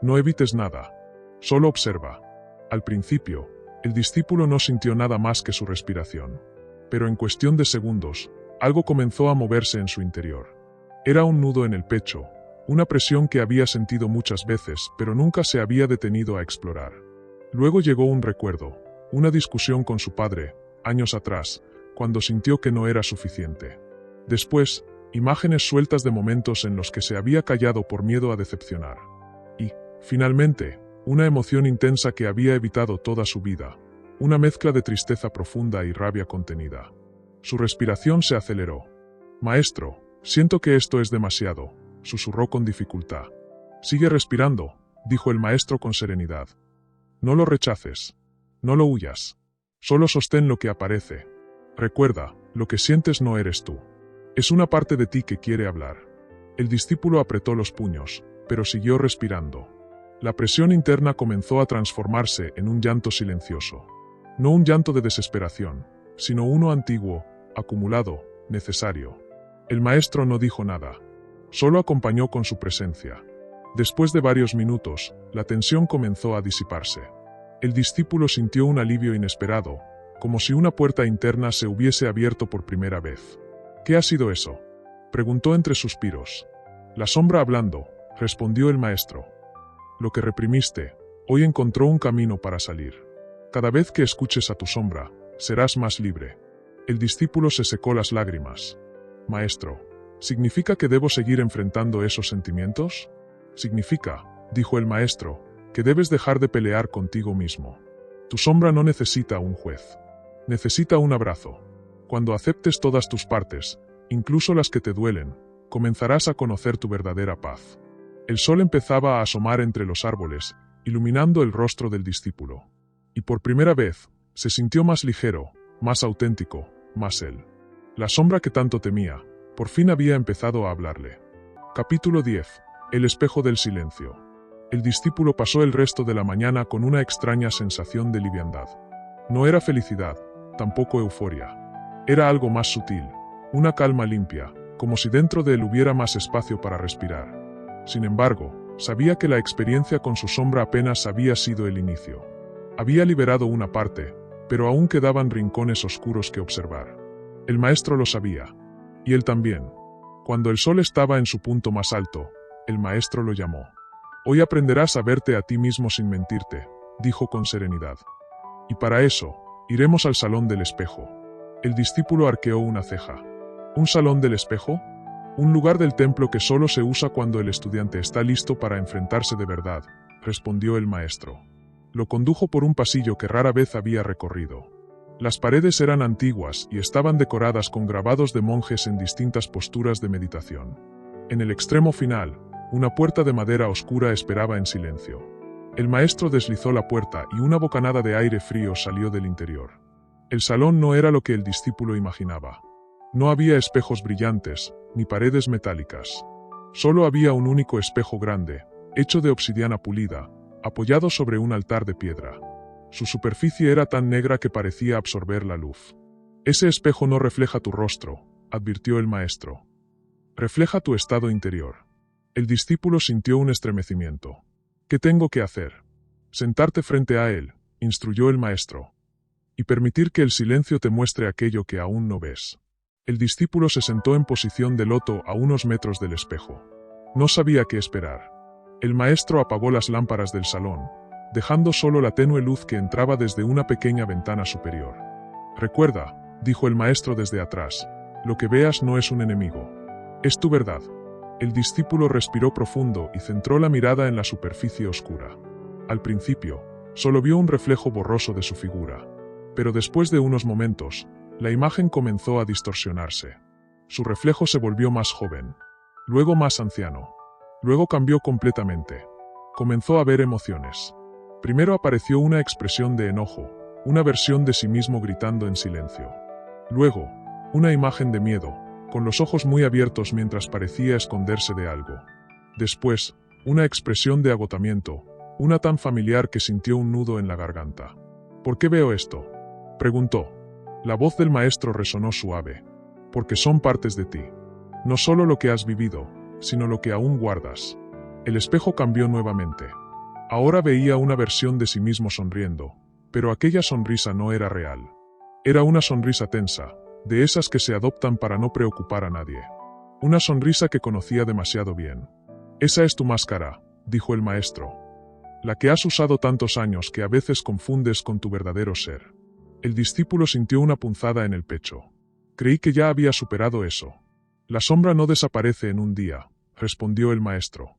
No evites nada. Solo observa». Al principio, el discípulo no sintió nada más que su respiración. Pero en cuestión de segundos, algo comenzó a moverse en su interior. Era un nudo en el pecho, una presión que había sentido muchas veces, pero nunca se había detenido a explorar. Luego llegó un recuerdo, una discusión con su padre, años atrás, cuando sintió que no era suficiente. Después, imágenes sueltas de momentos en los que se había callado por miedo a decepcionar. Y, finalmente, una emoción intensa que había evitado toda su vida, una mezcla de tristeza profunda y rabia contenida. Su respiración se aceleró. «Maestro, siento que esto es demasiado», susurró con dificultad. «Sigue respirando», dijo el maestro con serenidad. No lo rechaces. No lo huyas. Solo sostén lo que aparece. Recuerda, lo que sientes no eres tú. Es una parte de ti que quiere hablar. El discípulo apretó los puños, pero siguió respirando. La presión interna comenzó a transformarse en un llanto silencioso. No un llanto de desesperación, sino uno antiguo, acumulado, necesario. El maestro no dijo nada. Solo acompañó con su presencia. Después de varios minutos, la tensión comenzó a disiparse. El discípulo sintió un alivio inesperado, como si una puerta interna se hubiese abierto por primera vez. ¿Qué ha sido eso?, preguntó entre suspiros. La sombra hablando, respondió el maestro. Lo que reprimiste, hoy encontró un camino para salir. Cada vez que escuches a tu sombra, serás más libre. El discípulo se secó las lágrimas. Maestro, ¿significa que debo seguir enfrentando esos sentimientos? Significa, dijo el maestro, que debes dejar de pelear contigo mismo. Tu sombra no necesita un juez. Necesita un abrazo. Cuando aceptes todas tus partes, incluso las que te duelen, comenzarás a conocer tu verdadera paz. El sol empezaba a asomar entre los árboles, iluminando el rostro del discípulo. Y por primera vez, se sintió más ligero, más auténtico, más él. La sombra que tanto temía, por fin había empezado a hablarle. Capítulo 10. El espejo del silencio. El discípulo pasó el resto de la mañana con una extraña sensación de liviandad. No era felicidad, tampoco euforia. Era algo más sutil, una calma limpia, como si dentro de él hubiera más espacio para respirar. Sin embargo, sabía que la experiencia con su sombra apenas había sido el inicio. Había liberado una parte, pero aún quedaban rincones oscuros que observar. El maestro lo sabía. Y él también. Cuando el sol estaba en su punto más alto, el maestro lo llamó. Hoy aprenderás a verte a ti mismo sin mentirte, dijo con serenidad. Y para eso, iremos al salón del espejo. El discípulo arqueó una ceja. ¿Un salón del espejo? Un lugar del templo que solo se usa cuando el estudiante está listo para enfrentarse de verdad, respondió el maestro. Lo condujo por un pasillo que rara vez había recorrido. Las paredes eran antiguas y estaban decoradas con grabados de monjes en distintas posturas de meditación. En el extremo final, una puerta de madera oscura esperaba en silencio. El maestro deslizó la puerta y una bocanada de aire frío salió del interior. El salón no era lo que el discípulo imaginaba. No había espejos brillantes, ni paredes metálicas. Solo había un único espejo grande, hecho de obsidiana pulida, apoyado sobre un altar de piedra. Su superficie era tan negra que parecía absorber la luz. Ese espejo no refleja tu rostro, advirtió el maestro. Refleja tu estado interior. El discípulo sintió un estremecimiento. ¿Qué tengo que hacer? Sentarte frente a él, instruyó el maestro. Y permitir que el silencio te muestre aquello que aún no ves. El discípulo se sentó en posición de loto a unos metros del espejo. No sabía qué esperar. El maestro apagó las lámparas del salón, dejando solo la tenue luz que entraba desde una pequeña ventana superior. Recuerda, dijo el maestro desde atrás, lo que veas no es un enemigo. Es tu verdad. El discípulo respiró profundo y centró la mirada en la superficie oscura. Al principio, solo vio un reflejo borroso de su figura. Pero después de unos momentos, la imagen comenzó a distorsionarse. Su reflejo se volvió más joven, luego más anciano. Luego cambió completamente. Comenzó a ver emociones. Primero apareció una expresión de enojo, una versión de sí mismo gritando en silencio. Luego, una imagen de miedo, con los ojos muy abiertos mientras parecía esconderse de algo. Después, una expresión de agotamiento, una tan familiar que sintió un nudo en la garganta. ¿Por qué veo esto?, preguntó. La voz del maestro resonó suave. Porque son partes de ti. No solo lo que has vivido, sino lo que aún guardas. El espejo cambió nuevamente. Ahora veía una versión de sí mismo sonriendo, pero aquella sonrisa no era real. Era una sonrisa tensa, de esas que se adoptan para no preocupar a nadie. Una sonrisa que conocía demasiado bien. Esa es tu máscara, dijo el maestro. La que has usado tantos años que a veces confundes con tu verdadero ser. El discípulo sintió una punzada en el pecho. Creí que ya había superado eso. La sombra no desaparece en un día, respondió el maestro.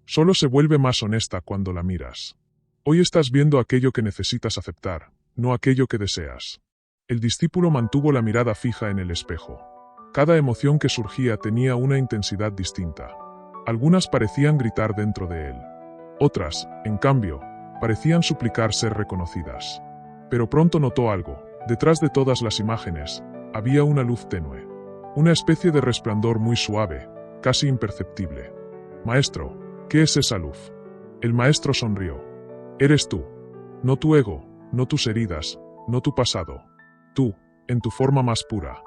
Solo se vuelve más honesta cuando la miras. Hoy estás viendo aquello que necesitas aceptar, no aquello que deseas. El discípulo mantuvo la mirada fija en el espejo. Cada emoción que surgía tenía una intensidad distinta. Algunas parecían gritar dentro de él. Otras, en cambio, parecían suplicar ser reconocidas. Pero pronto notó algo. Detrás de todas las imágenes, había una luz tenue. Una especie de resplandor muy suave, casi imperceptible. Maestro, ¿qué es esa luz? El maestro sonrió. Eres tú. No tu ego, no tus heridas, no tu pasado. Tú, en tu forma más pura.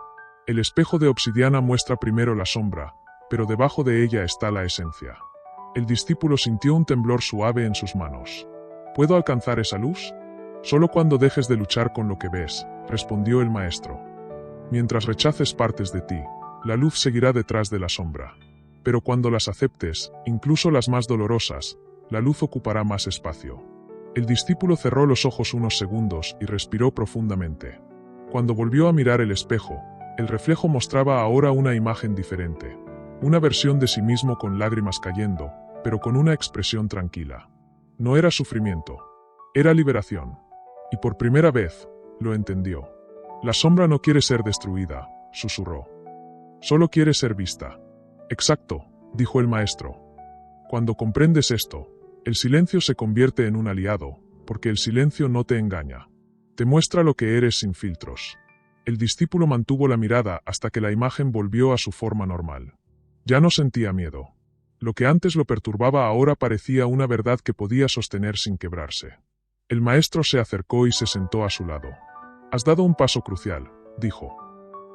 El espejo de obsidiana muestra primero la sombra, pero debajo de ella está la esencia. El discípulo sintió un temblor suave en sus manos. ¿Puedo alcanzar esa luz? Solo cuando dejes de luchar con lo que ves, respondió el maestro. Mientras rechaces partes de ti, la luz seguirá detrás de la sombra. Pero cuando las aceptes, incluso las más dolorosas, la luz ocupará más espacio. El discípulo cerró los ojos unos segundos y respiró profundamente. Cuando volvió a mirar el espejo, el reflejo mostraba ahora una imagen diferente. Una versión de sí mismo con lágrimas cayendo, pero con una expresión tranquila. No era sufrimiento, era liberación. Y por primera vez, lo entendió. La sombra no quiere ser destruida, susurró. Solo quiere ser vista. Exacto, dijo el maestro. Cuando comprendes esto, el silencio se convierte en un aliado, porque el silencio no te engaña. Te muestra lo que eres sin filtros. El discípulo mantuvo la mirada hasta que la imagen volvió a su forma normal. Ya no sentía miedo. Lo que antes lo perturbaba ahora parecía una verdad que podía sostener sin quebrarse. El maestro se acercó y se sentó a su lado. Has dado un paso crucial, dijo.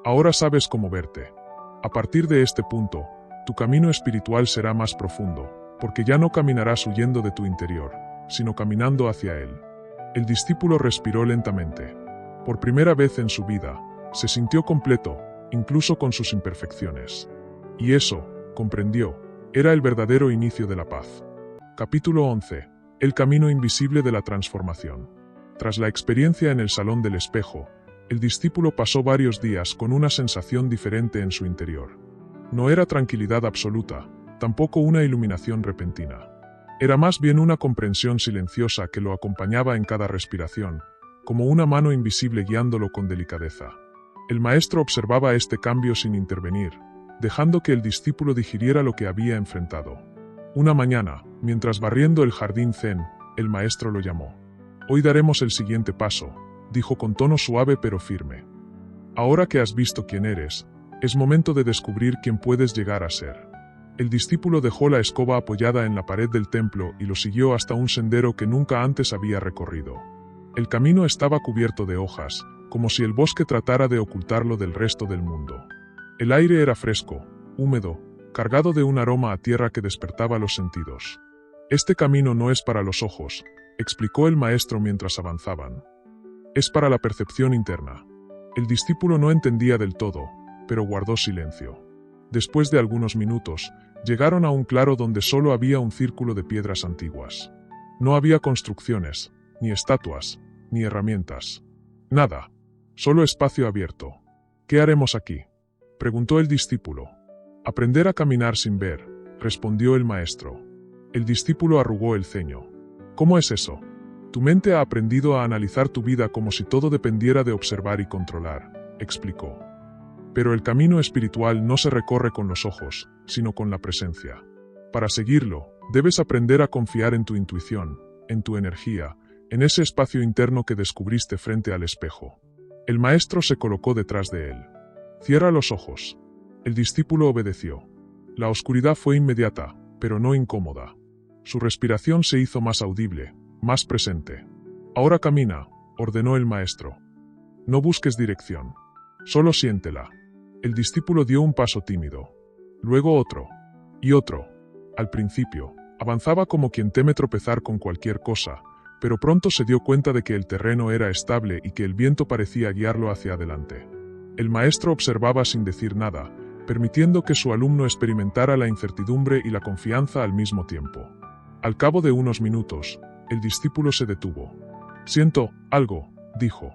Ahora sabes cómo verte. A partir de este punto, tu camino espiritual será más profundo, porque ya no caminarás huyendo de tu interior, sino caminando hacia él. El discípulo respiró lentamente. Por primera vez en su vida, se sintió completo, incluso con sus imperfecciones. Y eso, comprendió, era el verdadero inicio de la paz. Capítulo 11. El camino invisible de la transformación. Tras la experiencia en el salón del espejo, el discípulo pasó varios días con una sensación diferente en su interior. No era tranquilidad absoluta, tampoco una iluminación repentina. Era más bien una comprensión silenciosa que lo acompañaba en cada respiración, como una mano invisible guiándolo con delicadeza. El maestro observaba este cambio sin intervenir, dejando que el discípulo digiriera lo que había enfrentado. Una mañana, mientras barriendo el jardín zen, el maestro lo llamó. Hoy daremos el siguiente paso, dijo con tono suave pero firme. Ahora que has visto quién eres, es momento de descubrir quién puedes llegar a ser. El discípulo dejó la escoba apoyada en la pared del templo y lo siguió hasta un sendero que nunca antes había recorrido. El camino estaba cubierto de hojas, como si el bosque tratara de ocultarlo del resto del mundo. El aire era fresco, húmedo, cargado de un aroma a tierra que despertaba los sentidos. Este camino no es para los ojos, explicó el maestro mientras avanzaban. Es para la percepción interna. El discípulo no entendía del todo, pero guardó silencio. Después de algunos minutos, llegaron a un claro donde solo había un círculo de piedras antiguas. No había construcciones, ni estatuas, ni herramientas. Nada. Solo espacio abierto. ¿Qué haremos aquí?, preguntó el discípulo. Aprender a caminar sin ver, respondió el maestro. El discípulo arrugó el ceño. ¿Cómo es eso? Tu mente ha aprendido a analizar tu vida como si todo dependiera de observar y controlar, explicó. Pero el camino espiritual no se recorre con los ojos, sino con la presencia. Para seguirlo, debes aprender a confiar en tu intuición, en tu energía, en ese espacio interno que descubriste frente al espejo. El maestro se colocó detrás de él. Cierra los ojos. El discípulo obedeció. La oscuridad fue inmediata, pero no incómoda. Su respiración se hizo más audible, más presente. Ahora camina, ordenó el maestro. No busques dirección. Solo siéntela. El discípulo dio un paso tímido. Luego otro. Y otro. Al principio, avanzaba como quien teme tropezar con cualquier cosa, pero pronto se dio cuenta de que el terreno era estable y que el viento parecía guiarlo hacia adelante. El maestro observaba sin decir nada, permitiendo que su alumno experimentara la incertidumbre y la confianza al mismo tiempo. Al cabo de unos minutos, el discípulo se detuvo. Siento algo, dijo.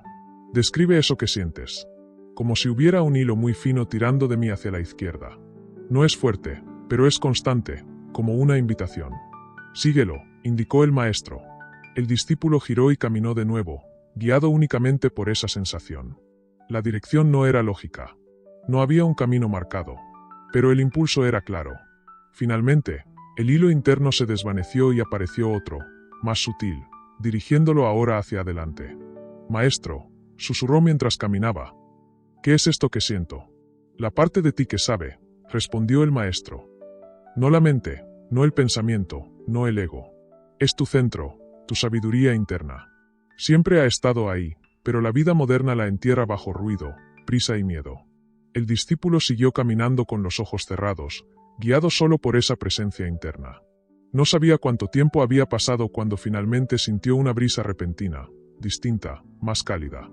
Describe eso que sientes. Como si hubiera un hilo muy fino tirando de mí hacia la izquierda. No es fuerte, pero es constante, como una invitación. Síguelo, indicó el maestro. El discípulo giró y caminó de nuevo, guiado únicamente por esa sensación. La dirección no era lógica. No había un camino marcado. Pero el impulso era claro. Finalmente, El hilo interno se desvaneció y apareció otro, más sutil, dirigiéndolo ahora hacia adelante. Maestro, susurró mientras caminaba. ¿Qué es esto que siento? La parte de ti que sabe, respondió el maestro. No la mente, no el pensamiento, no el ego. Es tu centro, tu sabiduría interna. Siempre ha estado ahí, pero la vida moderna la entierra bajo ruido, prisa y miedo. El discípulo siguió caminando con los ojos cerrados, guiado solo por esa presencia interna. No sabía cuánto tiempo había pasado cuando finalmente sintió una brisa repentina, distinta, más cálida.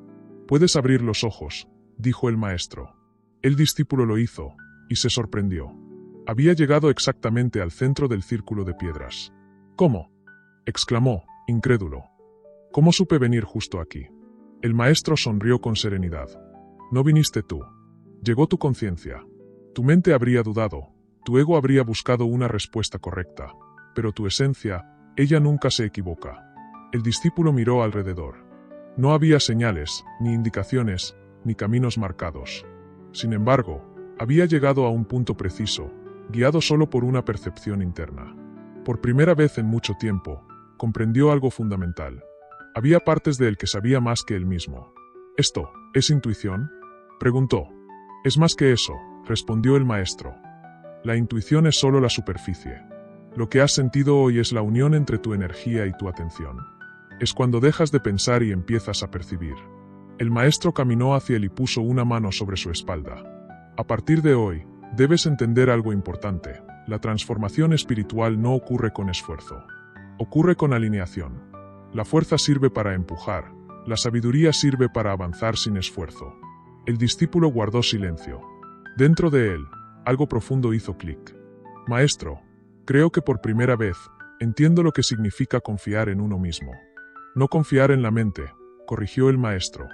«Puedes abrir los ojos», dijo el maestro. El discípulo lo hizo, y se sorprendió. Había llegado exactamente al centro del círculo de piedras. «¿Cómo?», exclamó, incrédulo. «¿Cómo supe venir justo aquí?». El maestro sonrió con serenidad. «No viniste tú. Llegó tu conciencia. Tu mente habría dudado, tu ego habría buscado una respuesta correcta, pero tu esencia, ella nunca se equivoca». El discípulo miró alrededor. No había señales, ni indicaciones, ni caminos marcados. Sin embargo, había llegado a un punto preciso, guiado solo por una percepción interna. Por primera vez en mucho tiempo, comprendió algo fundamental. Había partes de él que sabía más que él mismo. «¿Esto es intuición?», preguntó. «Es más que eso», respondió el maestro. «La intuición es solo la superficie. Lo que has sentido hoy es la unión entre tu energía y tu atención. Es cuando dejas de pensar y empiezas a percibir». El maestro caminó hacia él y puso una mano sobre su espalda. «A partir de hoy, debes entender algo importante. La transformación espiritual no ocurre con esfuerzo. Ocurre con alineación. La fuerza sirve para empujar, la sabiduría sirve para avanzar sin esfuerzo». El discípulo guardó silencio. Dentro de él, algo profundo hizo clic. «Maestro, creo que por primera vez, entiendo lo que significa confiar en uno mismo». «No confiar en la mente», corrigió el maestro.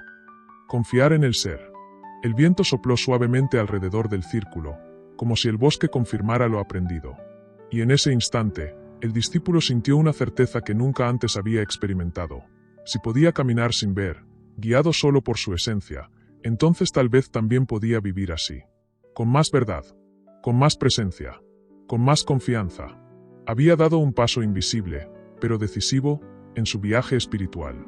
«Confiar en el ser». El viento sopló suavemente alrededor del círculo, como si el bosque confirmara lo aprendido. Y en ese instante, el discípulo sintió una certeza que nunca antes había experimentado. Si podía caminar sin ver, guiado solo por su esencia, entonces tal vez también podía vivir así. Con más verdad, con más presencia, con más confianza. Había dado un paso invisible, pero decisivo, en su viaje espiritual.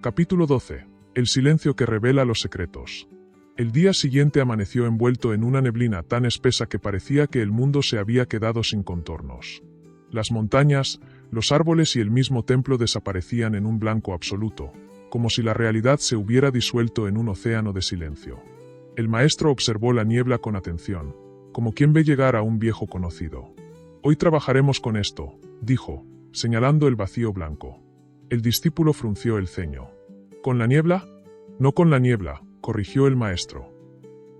Capítulo 12. El silencio que revela los secretos. El día siguiente amaneció envuelto en una neblina tan espesa que parecía que el mundo se había quedado sin contornos. Las montañas, los árboles y el mismo templo desaparecían en un blanco absoluto, como si la realidad se hubiera disuelto en un océano de silencio. El maestro observó la niebla con atención, como quien ve llegar a un viejo conocido. «Hoy trabajaremos con esto», dijo, señalando el vacío blanco. El discípulo frunció el ceño. «¿Con la niebla?». «No con la niebla», corrigió el maestro.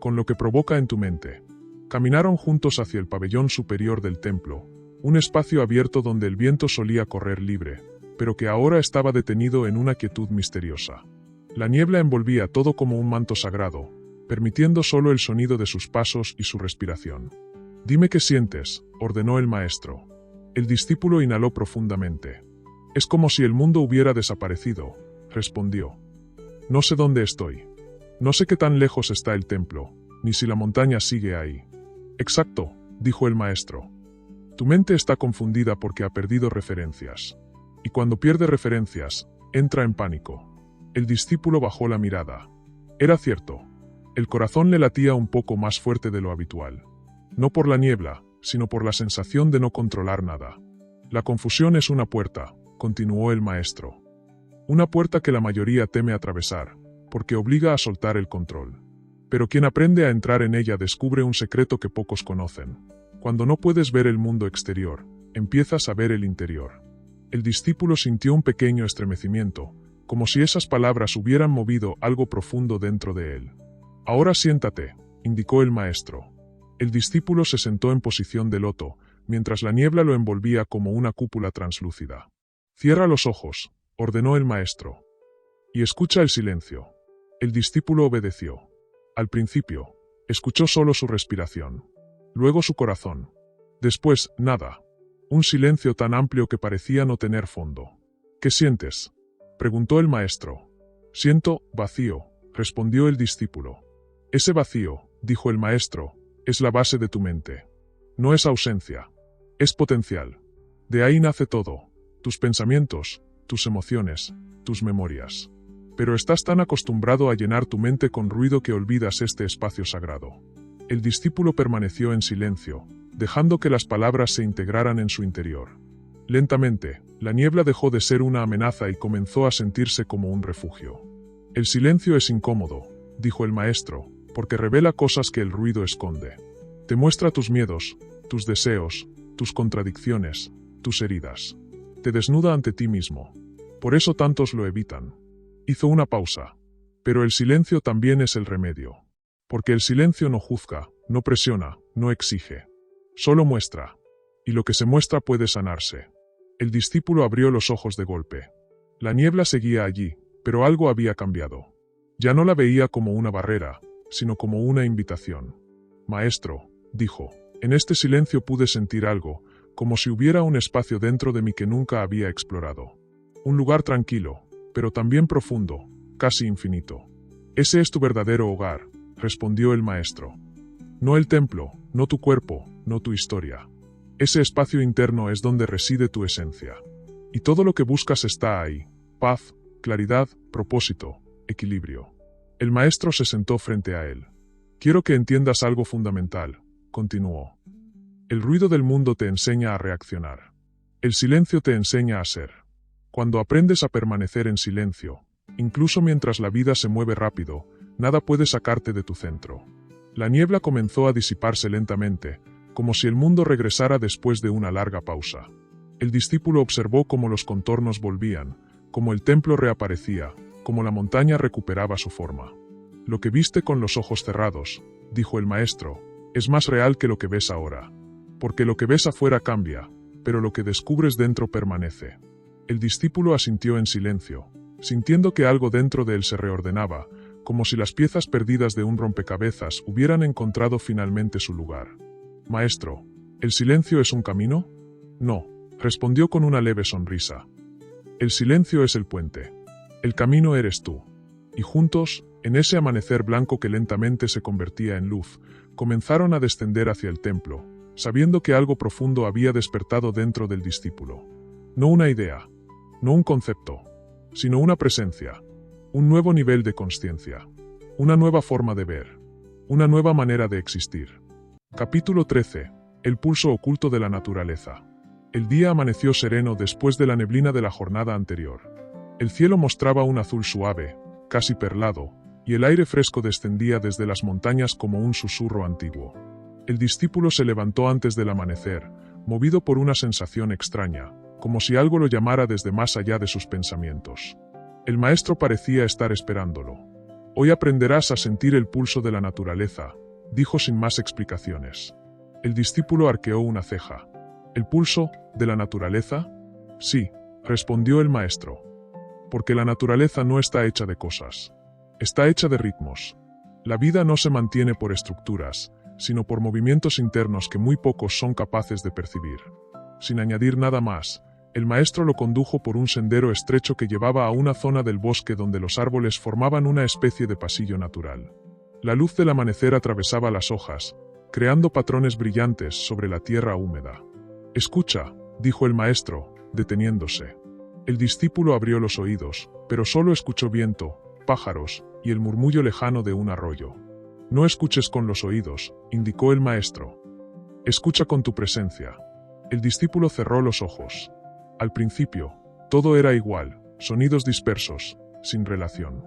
«Con lo que provoca en tu mente». Caminaron juntos hacia el pabellón superior del templo, un espacio abierto donde el viento solía correr libre, pero que ahora estaba detenido en una quietud misteriosa. La niebla envolvía todo como un manto sagrado, permitiendo solo el sonido de sus pasos y su respiración. «Dime qué sientes», ordenó el maestro. El discípulo inhaló profundamente. «Es como si el mundo hubiera desaparecido», respondió. «No sé dónde estoy. No sé qué tan lejos está el templo, ni si la montaña sigue ahí». «Exacto», dijo el maestro. «Tu mente está confundida porque ha perdido referencias. Y cuando pierde referencias, entra en pánico». El discípulo bajó la mirada. Era cierto. El corazón le latía un poco más fuerte de lo habitual. No por la niebla, sino por la sensación de no controlar nada. «La confusión es una puerta», continuó el maestro. «Una puerta que la mayoría teme atravesar, porque obliga a soltar el control. Pero quien aprende a entrar en ella descubre un secreto que pocos conocen. Cuando no puedes ver el mundo exterior, empiezas a ver el interior». El discípulo sintió un pequeño estremecimiento, como si esas palabras hubieran movido algo profundo dentro de él. «Ahora siéntate», indicó el maestro. El discípulo se sentó en posición de loto, mientras la niebla lo envolvía como una cúpula translúcida. «Cierra los ojos», ordenó el maestro. «Y escucha el silencio». El discípulo obedeció. Al principio, escuchó solo su respiración. Luego su corazón. Después, nada. Un silencio tan amplio que parecía no tener fondo. «¿Qué sientes?», preguntó el maestro. «Siento vacío», respondió el discípulo. «Ese vacío», dijo el maestro, «es la base de tu mente. No es ausencia. Es potencial. De ahí nace todo. Tus pensamientos, tus emociones, tus memorias. Pero estás tan acostumbrado a llenar tu mente con ruido que olvidas este espacio sagrado. El discípulo permaneció en silencio, dejando que las palabras se integraran en su interior. Lentamente, la niebla dejó de ser una amenaza y comenzó a sentirse como un refugio. El silencio es incómodo, dijo el maestro, porque revela cosas que el ruido esconde. Te muestra tus miedos, tus deseos, tus contradicciones, tus heridas. Te desnuda ante ti mismo. Por eso tantos lo evitan. Hizo una pausa. Pero el silencio también es el remedio. Porque el silencio no juzga, no presiona, no exige. Solo muestra. Y lo que se muestra puede sanarse. El discípulo abrió los ojos de golpe. La niebla seguía allí, pero algo había cambiado. Ya no la veía como una barrera, sino como una invitación. Maestro, dijo, en este silencio pude sentir algo, como si hubiera un espacio dentro de mí que nunca había explorado. Un lugar tranquilo, pero también profundo, casi infinito. Ese es tu verdadero hogar, respondió el maestro. No el templo, no tu cuerpo, no tu historia. Ese espacio interno es donde reside tu esencia. Y todo lo que buscas está ahí: paz, claridad, propósito, equilibrio. El maestro se sentó frente a él. Quiero que entiendas algo fundamental, continuó. El ruido del mundo te enseña a reaccionar. El silencio te enseña a ser. Cuando aprendes a permanecer en silencio, incluso mientras la vida se mueve rápido, nada puede sacarte de tu centro. La niebla comenzó a disiparse lentamente, como si el mundo regresara después de una larga pausa. El discípulo observó cómo los contornos volvían, cómo el templo reaparecía, cómo la montaña recuperaba su forma. Lo que viste con los ojos cerrados, dijo el maestro, es más real que lo que ves ahora. Porque lo que ves afuera cambia, pero lo que descubres dentro permanece. El discípulo asintió en silencio, sintiendo que algo dentro de él se reordenaba, como si las piezas perdidas de un rompecabezas hubieran encontrado finalmente su lugar. Maestro, ¿el silencio es un camino? No, respondió con una leve sonrisa. El silencio es el puente. El camino eres tú. Y juntos, en ese amanecer blanco que lentamente se convertía en luz, comenzaron a descender hacia el templo, sabiendo que algo profundo había despertado dentro del discípulo. No una idea, no un concepto, sino una presencia, un nuevo nivel de consciencia, una nueva forma de ver, una nueva manera de existir. Capítulo 13. El pulso oculto de la naturaleza. El día amaneció sereno después de la neblina de la jornada anterior. El cielo mostraba un azul suave, casi perlado, y el aire fresco descendía desde las montañas como un susurro antiguo. El discípulo se levantó antes del amanecer, movido por una sensación extraña, como si algo lo llamara desde más allá de sus pensamientos. El maestro parecía estar esperándolo. Hoy aprenderás a sentir el pulso de la naturaleza, dijo sin más explicaciones. El discípulo arqueó una ceja. ¿El pulso de la naturaleza? Sí, respondió el maestro. Porque la naturaleza no está hecha de cosas. Está hecha de ritmos. La vida no se mantiene por estructuras, sino por movimientos internos que muy pocos son capaces de percibir. Sin añadir nada más, el maestro lo condujo por un sendero estrecho que llevaba a una zona del bosque donde los árboles formaban una especie de pasillo natural. La luz del amanecer atravesaba las hojas, creando patrones brillantes sobre la tierra húmeda. Escucha, dijo el maestro, deteniéndose. El discípulo abrió los oídos, pero solo escuchó viento, pájaros y el murmullo lejano de un arroyo. No escuches con los oídos, indicó el maestro. Escucha con tu presencia. El discípulo cerró los ojos. Al principio, todo era igual, sonidos dispersos, sin relación.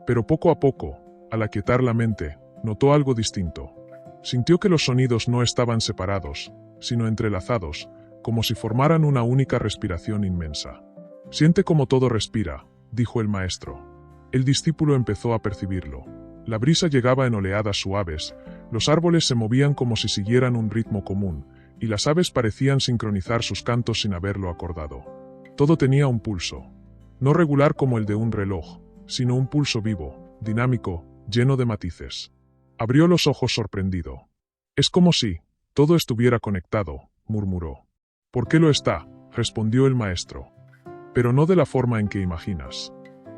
Pero poco a poco, al aquietar la mente, notó algo distinto. Sintió que los sonidos no estaban separados, sino entrelazados, como si formaran una única respiración inmensa. Siente como todo respira, dijo el maestro. El discípulo empezó a percibirlo. La brisa llegaba en oleadas suaves, los árboles se movían como si siguieran un ritmo común, y las aves parecían sincronizar sus cantos sin haberlo acordado. Todo tenía un pulso. No regular como el de un reloj, sino un pulso vivo, dinámico, lleno de matices. Abrió los ojos sorprendido. Es como si todo estuviera conectado, murmuró. ¿Por qué lo está?, respondió el maestro. Pero no de la forma en que imaginas.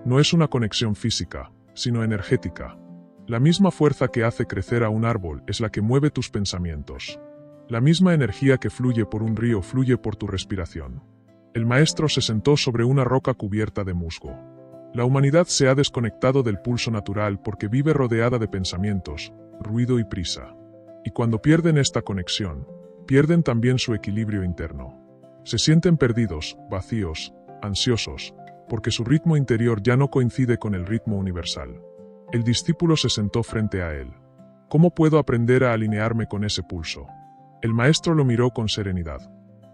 No es una conexión física, sino energética. La misma fuerza que hace crecer a un árbol es la que mueve tus pensamientos. La misma energía que fluye por un río fluye por tu respiración. El maestro se sentó sobre una roca cubierta de musgo. La humanidad se ha desconectado del pulso natural porque vive rodeada de pensamientos, ruido y prisa. Y cuando pierden esta conexión, pierden también su equilibrio interno. Se sienten perdidos, vacíos, ansiosos, porque su ritmo interior ya no coincide con el ritmo universal. El discípulo se sentó frente a él. ¿Cómo puedo aprender a alinearme con ese pulso? El maestro lo miró con serenidad,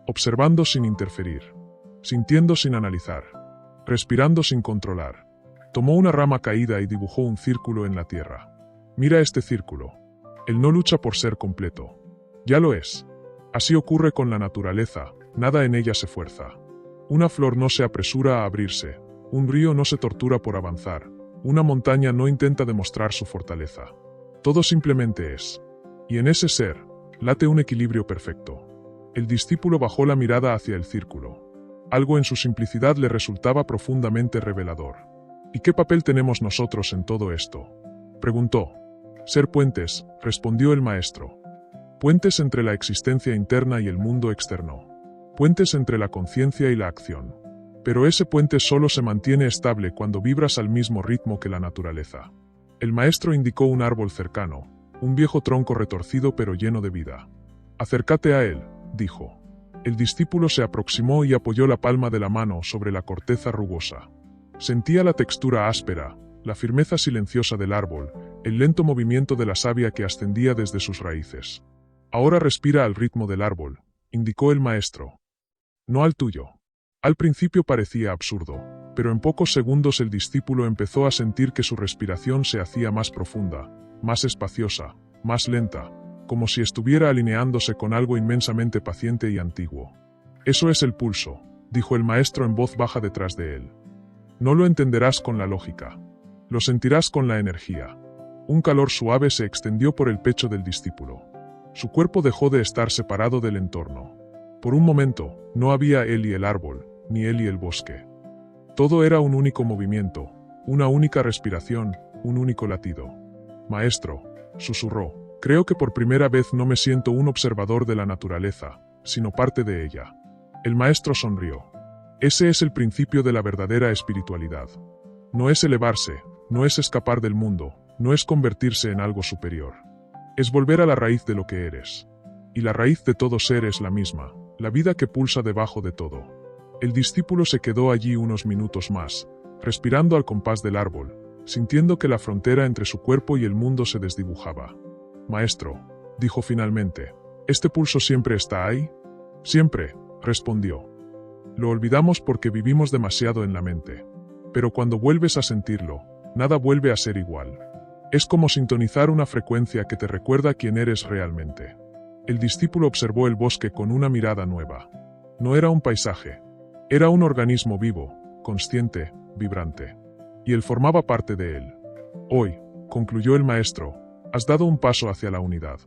observando sin interferir, sintiendo sin analizar, respirando sin controlar. Tomó una rama caída y dibujó un círculo en la tierra. Mira este círculo. Él no lucha por ser completo. Ya lo es. Así ocurre con la naturaleza, nada en ella se fuerza. Una flor no se apresura a abrirse, un río no se tortura por avanzar, una montaña no intenta demostrar su fortaleza. Todo simplemente es. Y en ese ser, late un equilibrio perfecto. El discípulo bajó la mirada hacia el círculo. Algo en su simplicidad le resultaba profundamente revelador. ¿Y qué papel tenemos nosotros en todo esto?, preguntó. Ser puentes, respondió el maestro. Puentes entre la existencia interna y el mundo externo. Puentes entre la conciencia y la acción. Pero ese puente solo se mantiene estable cuando vibras al mismo ritmo que la naturaleza. El maestro indicó un árbol cercano, un viejo tronco retorcido pero lleno de vida. Acércate a él, dijo. El discípulo se aproximó y apoyó la palma de la mano sobre la corteza rugosa. Sentía la textura áspera, la firmeza silenciosa del árbol, el lento movimiento de la savia que ascendía desde sus raíces. Ahora respira al ritmo del árbol, indicó el maestro. No al tuyo. Al principio parecía absurdo, pero en pocos segundos el discípulo empezó a sentir que su respiración se hacía más profunda, más espaciosa, más lenta, como si estuviera alineándose con algo inmensamente paciente y antiguo. Eso es el pulso, dijo el maestro en voz baja detrás de él. No lo entenderás con la lógica. Lo sentirás con la energía. Un calor suave se extendió por el pecho del discípulo. Su cuerpo dejó de estar separado del entorno. Por un momento, no había él y el árbol, ni él y el bosque. Todo era un único movimiento, una única respiración, un único latido. Maestro, susurró. Creo que por primera vez no me siento un observador de la naturaleza, sino parte de ella. El maestro sonrió. Ese es el principio de la verdadera espiritualidad. No es elevarse, no es escapar del mundo, no es convertirse en algo superior. Es volver a la raíz de lo que eres. Y la raíz de todo ser es la misma, la vida que pulsa debajo de todo. El discípulo se quedó allí unos minutos más, respirando al compás del árbol, sintiendo que la frontera entre su cuerpo y el mundo se desdibujaba. Maestro, dijo finalmente, ¿este pulso siempre está ahí? Siempre, respondió. Lo olvidamos porque vivimos demasiado en la mente. Pero cuando vuelves a sentirlo, nada vuelve a ser igual. Es como sintonizar una frecuencia que te recuerda quién eres realmente. El discípulo observó el bosque con una mirada nueva. No era un paisaje. Era un organismo vivo, consciente, vibrante. Y él formaba parte de él. Hoy, concluyó el maestro, has dado un paso hacia la unidad.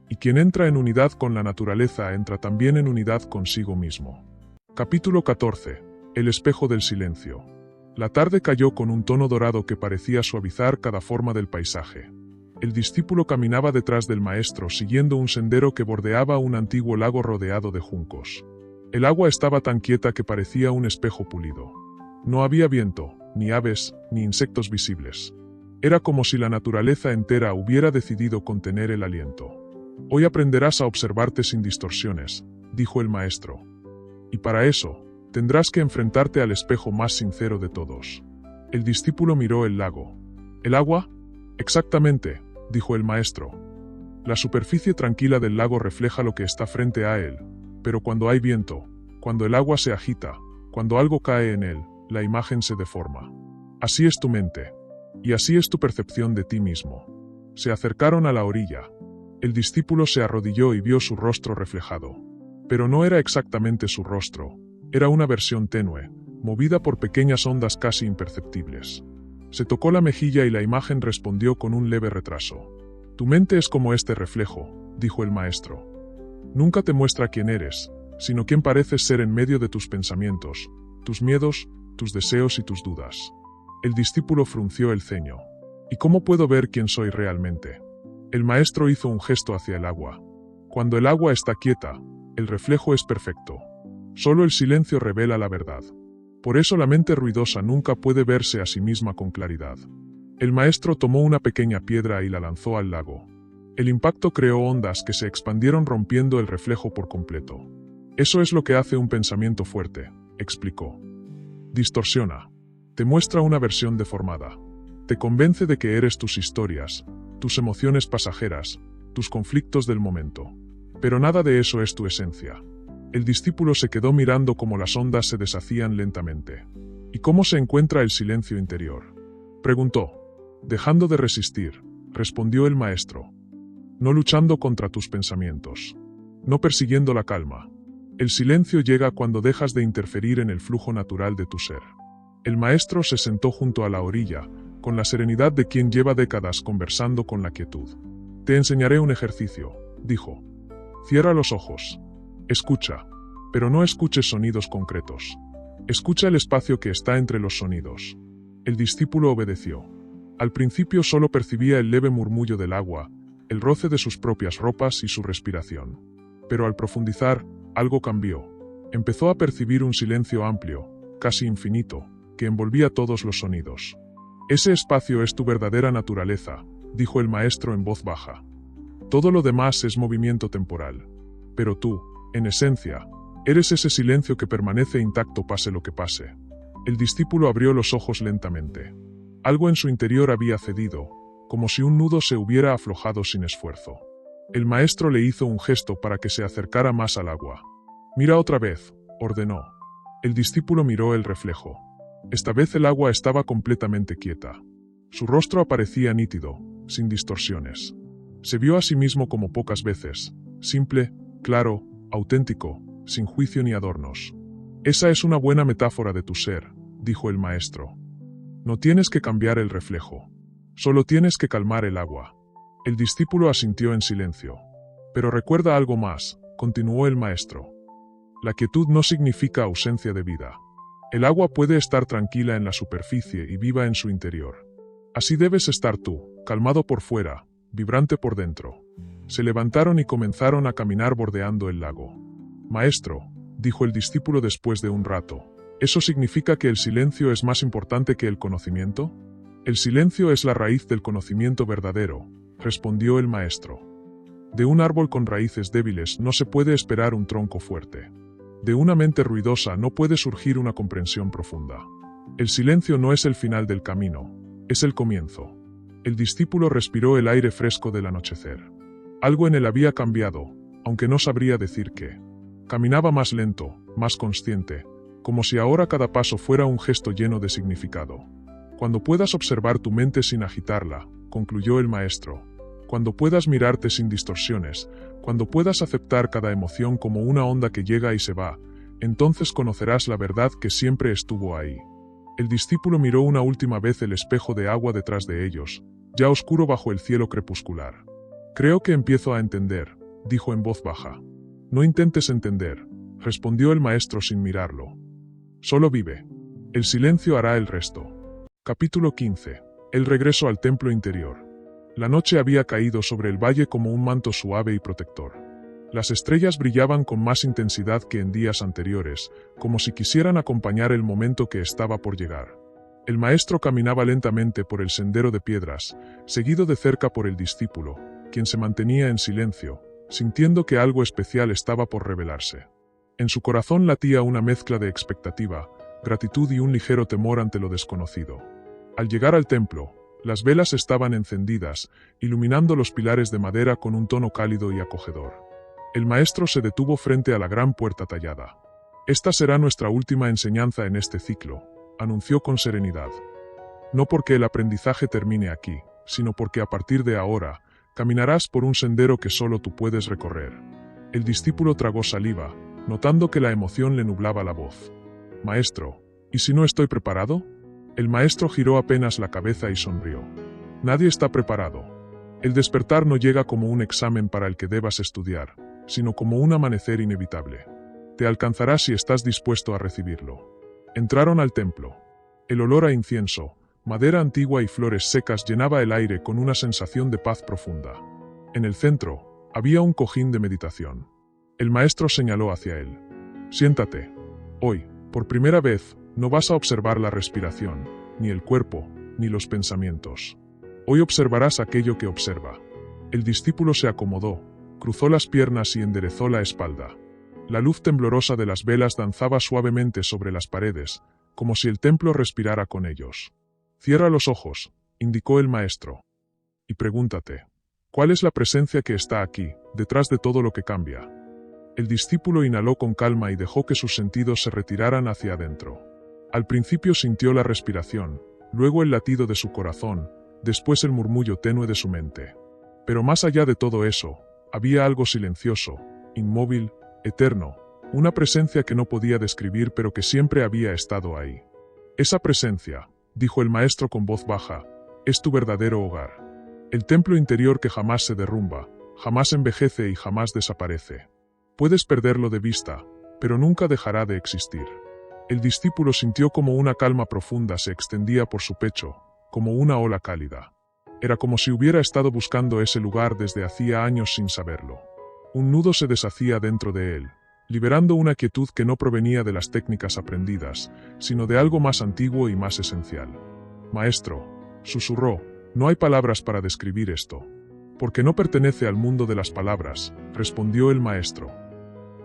Y quien entra en unidad con la naturaleza entra también en unidad consigo mismo. Capítulo 14. El espejo del silencio. La tarde cayó con un tono dorado que parecía suavizar cada forma del paisaje. El discípulo caminaba detrás del maestro siguiendo un sendero que bordeaba un antiguo lago rodeado de juncos. El agua estaba tan quieta que parecía un espejo pulido. No había viento, ni aves, ni insectos visibles. Era como si la naturaleza entera hubiera decidido contener el aliento. Hoy aprenderás a observarte sin distorsiones, dijo el maestro. Y para eso, tendrás que enfrentarte al espejo más sincero de todos. El discípulo miró el lago. ¿El agua? Exactamente, dijo el maestro. La superficie tranquila del lago refleja lo que está frente a él, pero cuando hay viento, cuando el agua se agita, cuando algo cae en él, la imagen se deforma. Así es tu mente. Y así es tu percepción de ti mismo. Se acercaron a la orilla. El discípulo se arrodilló y vio su rostro reflejado. Pero no era exactamente su rostro. Era una versión tenue, movida por pequeñas ondas casi imperceptibles. Se tocó la mejilla y la imagen respondió con un leve retraso. Tu mente es como este reflejo, dijo el maestro. Nunca te muestra quién eres, sino quién pareces ser en medio de tus pensamientos, tus miedos, tus deseos y tus dudas. El discípulo frunció el ceño. ¿Y cómo puedo ver quién soy realmente? El maestro hizo un gesto hacia el agua. Cuando el agua está quieta, el reflejo es perfecto. Solo el silencio revela la verdad. Por eso la mente ruidosa nunca puede verse a sí misma con claridad. El maestro tomó una pequeña piedra y la lanzó al lago. El impacto creó ondas que se expandieron rompiendo el reflejo por completo. Eso es lo que hace un pensamiento fuerte, explicó. Distorsiona. Te muestra una versión deformada. Te convence de que eres tus historias, tus emociones pasajeras, tus conflictos del momento. Pero nada de eso es tu esencia. El discípulo se quedó mirando cómo las ondas se deshacían lentamente. ¿Y cómo se encuentra el silencio interior?, preguntó. Dejando de resistir, respondió el maestro. No luchando contra tus pensamientos. No persiguiendo la calma. El silencio llega cuando dejas de interferir en el flujo natural de tu ser. El maestro se sentó junto a la orilla, con la serenidad de quien lleva décadas conversando con la quietud. Te enseñaré un ejercicio, dijo. Cierra los ojos. Escucha, pero no escuches sonidos concretos. Escucha el espacio que está entre los sonidos. El discípulo obedeció. Al principio solo percibía el leve murmullo del agua, el roce de sus propias ropas y su respiración. Pero al profundizar, algo cambió. Empezó a percibir un silencio amplio, casi infinito, que envolvía todos los sonidos. Ese espacio es tu verdadera naturaleza, dijo el maestro en voz baja. Todo lo demás es movimiento temporal. Pero tú, en esencia, eres ese silencio que permanece intacto pase lo que pase. El discípulo abrió los ojos lentamente. Algo en su interior había cedido, como si un nudo se hubiera aflojado sin esfuerzo. El maestro le hizo un gesto para que se acercara más al agua. Mira otra vez, ordenó. El discípulo miró el reflejo. Esta vez el agua estaba completamente quieta. Su rostro aparecía nítido, sin distorsiones. Se vio a sí mismo como pocas veces, simple, claro, auténtico, sin juicio ni adornos. Esa es una buena metáfora de tu ser, dijo el maestro. No tienes que cambiar el reflejo. Solo tienes que calmar el agua. El discípulo asintió en silencio. Pero recuerda algo más, continuó el maestro. La quietud no significa ausencia de vida. El agua puede estar tranquila en la superficie y viva en su interior. Así debes estar tú, calmado por fuera, vibrante por dentro. Se levantaron y comenzaron a caminar bordeando el lago. Maestro, dijo el discípulo después de un rato, ¿eso significa que el silencio es más importante que el conocimiento? El silencio es la raíz del conocimiento verdadero, respondió el maestro. De un árbol con raíces débiles no se puede esperar un tronco fuerte. De una mente ruidosa no puede surgir una comprensión profunda. El silencio no es el final del camino, es el comienzo. El discípulo respiró el aire fresco del anochecer. Algo en él había cambiado, aunque no sabría decir qué. Caminaba más lento, más consciente, como si ahora cada paso fuera un gesto lleno de significado. Cuando puedas observar tu mente sin agitarla, concluyó el maestro, cuando puedas mirarte sin distorsiones, cuando puedas aceptar cada emoción como una onda que llega y se va, entonces conocerás la verdad que siempre estuvo ahí. El discípulo miró una última vez el espejo de agua detrás de ellos, ya oscuro bajo el cielo crepuscular. Creo que empiezo a entender, dijo en voz baja. No intentes entender, respondió el maestro sin mirarlo. Solo vive. El silencio hará el resto. Capítulo 15. El regreso al templo interior. La noche había caído sobre el valle como un manto suave y protector. Las estrellas brillaban con más intensidad que en días anteriores, como si quisieran acompañar el momento que estaba por llegar. El maestro caminaba lentamente por el sendero de piedras, seguido de cerca por el discípulo, quien se mantenía en silencio, sintiendo que algo especial estaba por revelarse. En su corazón latía una mezcla de expectativa, gratitud y un ligero temor ante lo desconocido. Al llegar al templo, las velas estaban encendidas, iluminando los pilares de madera con un tono cálido y acogedor. El maestro se detuvo frente a la gran puerta tallada. Esta será nuestra última enseñanza en este ciclo, anunció con serenidad. No porque el aprendizaje termine aquí, sino porque a partir de ahora, caminarás por un sendero que solo tú puedes recorrer. El discípulo tragó saliva, notando que la emoción le nublaba la voz. Maestro, ¿y si no estoy preparado? El maestro giró apenas la cabeza y sonrió. Nadie está preparado. El despertar no llega como un examen para el que debas estudiar, sino como un amanecer inevitable. Te alcanzará si estás dispuesto a recibirlo. Entraron al templo. El olor a incienso, madera antigua y flores secas llenaba el aire con una sensación de paz profunda. En el centro, Había un cojín de meditación. El maestro señaló hacia él. Siéntate. Hoy, por primera vez, no vas a observar la respiración, ni el cuerpo, ni los pensamientos. Hoy observarás aquello que observa. El discípulo se acomodó, cruzó las piernas y enderezó la espalda. La luz temblorosa de las velas danzaba suavemente sobre las paredes, como si el templo respirara con ellos. Cierra los ojos, indicó el maestro. Y pregúntate, ¿cuál es la presencia que está aquí, detrás de todo lo que cambia? El discípulo inhaló con calma y dejó que sus sentidos se retiraran hacia adentro. Al principio sintió la respiración, luego el latido de su corazón, después el murmullo tenue de su mente. Pero más allá de todo eso, había algo silencioso, inmóvil, eterno, una presencia que no podía describir pero que siempre había estado ahí. Esa presencia, dijo el maestro con voz baja, es tu verdadero hogar. El templo interior que jamás se derrumba, jamás envejece y jamás desaparece. Puedes perderlo de vista, pero nunca dejará de existir. El discípulo sintió como una calma profunda se extendía por su pecho, como una ola cálida. Era como si hubiera estado buscando ese lugar desde hacía años sin saberlo. Un nudo se deshacía dentro de él, liberando una quietud que no provenía de las técnicas aprendidas, sino de algo más antiguo y más esencial. Maestro, susurró, no hay palabras para describir esto. Porque no pertenece al mundo de las palabras, respondió el maestro.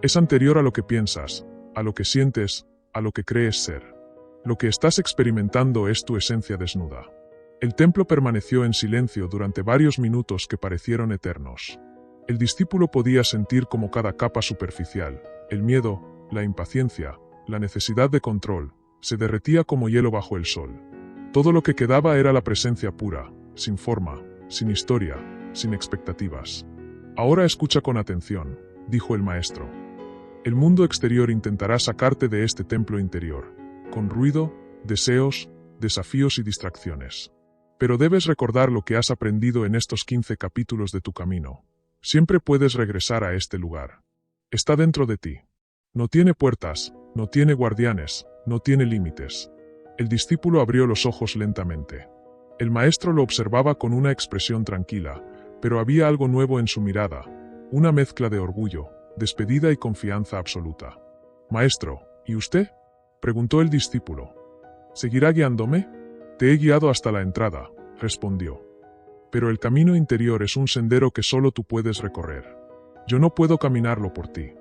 Es anterior a lo que piensas, a lo que sientes, a lo que crees ser. Lo que estás experimentando es tu esencia desnuda. El templo permaneció en silencio durante varios minutos que parecieron eternos. El discípulo podía sentir como cada capa superficial, el miedo, la impaciencia, la necesidad de control, se derretía como hielo bajo el sol. Todo lo que quedaba era la presencia pura, sin forma, sin historia, sin expectativas. Ahora escucha con atención, dijo el maestro. El mundo exterior intentará sacarte de este templo interior, con ruido, deseos, desafíos y distracciones. Pero debes recordar lo que has aprendido en estos 15 capítulos de tu camino. Siempre puedes regresar a este lugar. Está dentro de ti. No tiene puertas, no tiene guardianes, no tiene límites. El discípulo abrió los ojos lentamente. El maestro lo observaba con una expresión tranquila, pero había algo nuevo en su mirada, una mezcla de orgullo, despedida y confianza absoluta. Maestro, ¿y usted?, preguntó el discípulo. ¿Seguirá guiándome? Te he guiado hasta la entrada, respondió. Pero el camino interior es un sendero que solo tú puedes recorrer. Yo no puedo caminarlo por ti.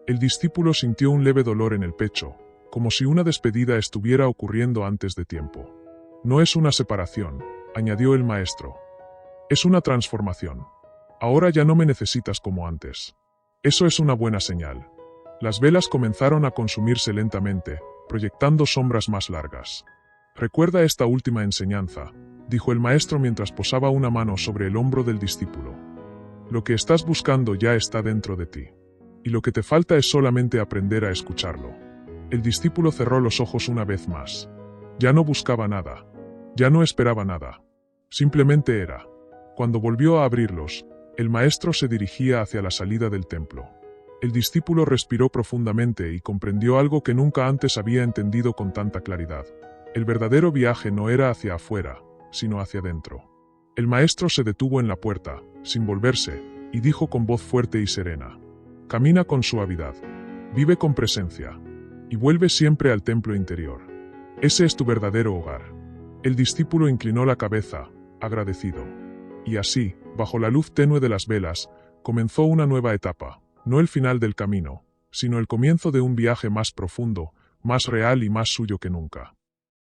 El discípulo sintió un leve dolor en el pecho, como si una despedida estuviera ocurriendo antes de tiempo. No es una separación, añadió el maestro. Es una transformación. Ahora ya no me necesitas como antes. Eso es una buena señal. Las velas comenzaron a consumirse lentamente, proyectando sombras más largas. Recuerda esta última enseñanza, dijo el maestro mientras posaba una mano sobre el hombro del discípulo. Lo que estás buscando ya está dentro de ti. Y lo que te falta es solamente aprender a escucharlo. El discípulo cerró los ojos una vez más. Ya no buscaba nada. Ya no esperaba nada. Simplemente era. Cuando volvió a abrirlos, el maestro se dirigía hacia la salida del templo. El discípulo respiró profundamente y comprendió algo que nunca antes había entendido con tanta claridad. El verdadero viaje no era hacia afuera, sino hacia adentro. El maestro se detuvo en la puerta, sin volverse, y dijo con voz fuerte y serena: camina con suavidad, vive con presencia, y vuelve siempre al templo interior. Ese es tu verdadero hogar. El discípulo inclinó la cabeza, agradecido. Y así, bajo la luz tenue de las velas, comenzó una nueva etapa, no el final del camino, sino el comienzo de un viaje más profundo, más real y más suyo que nunca.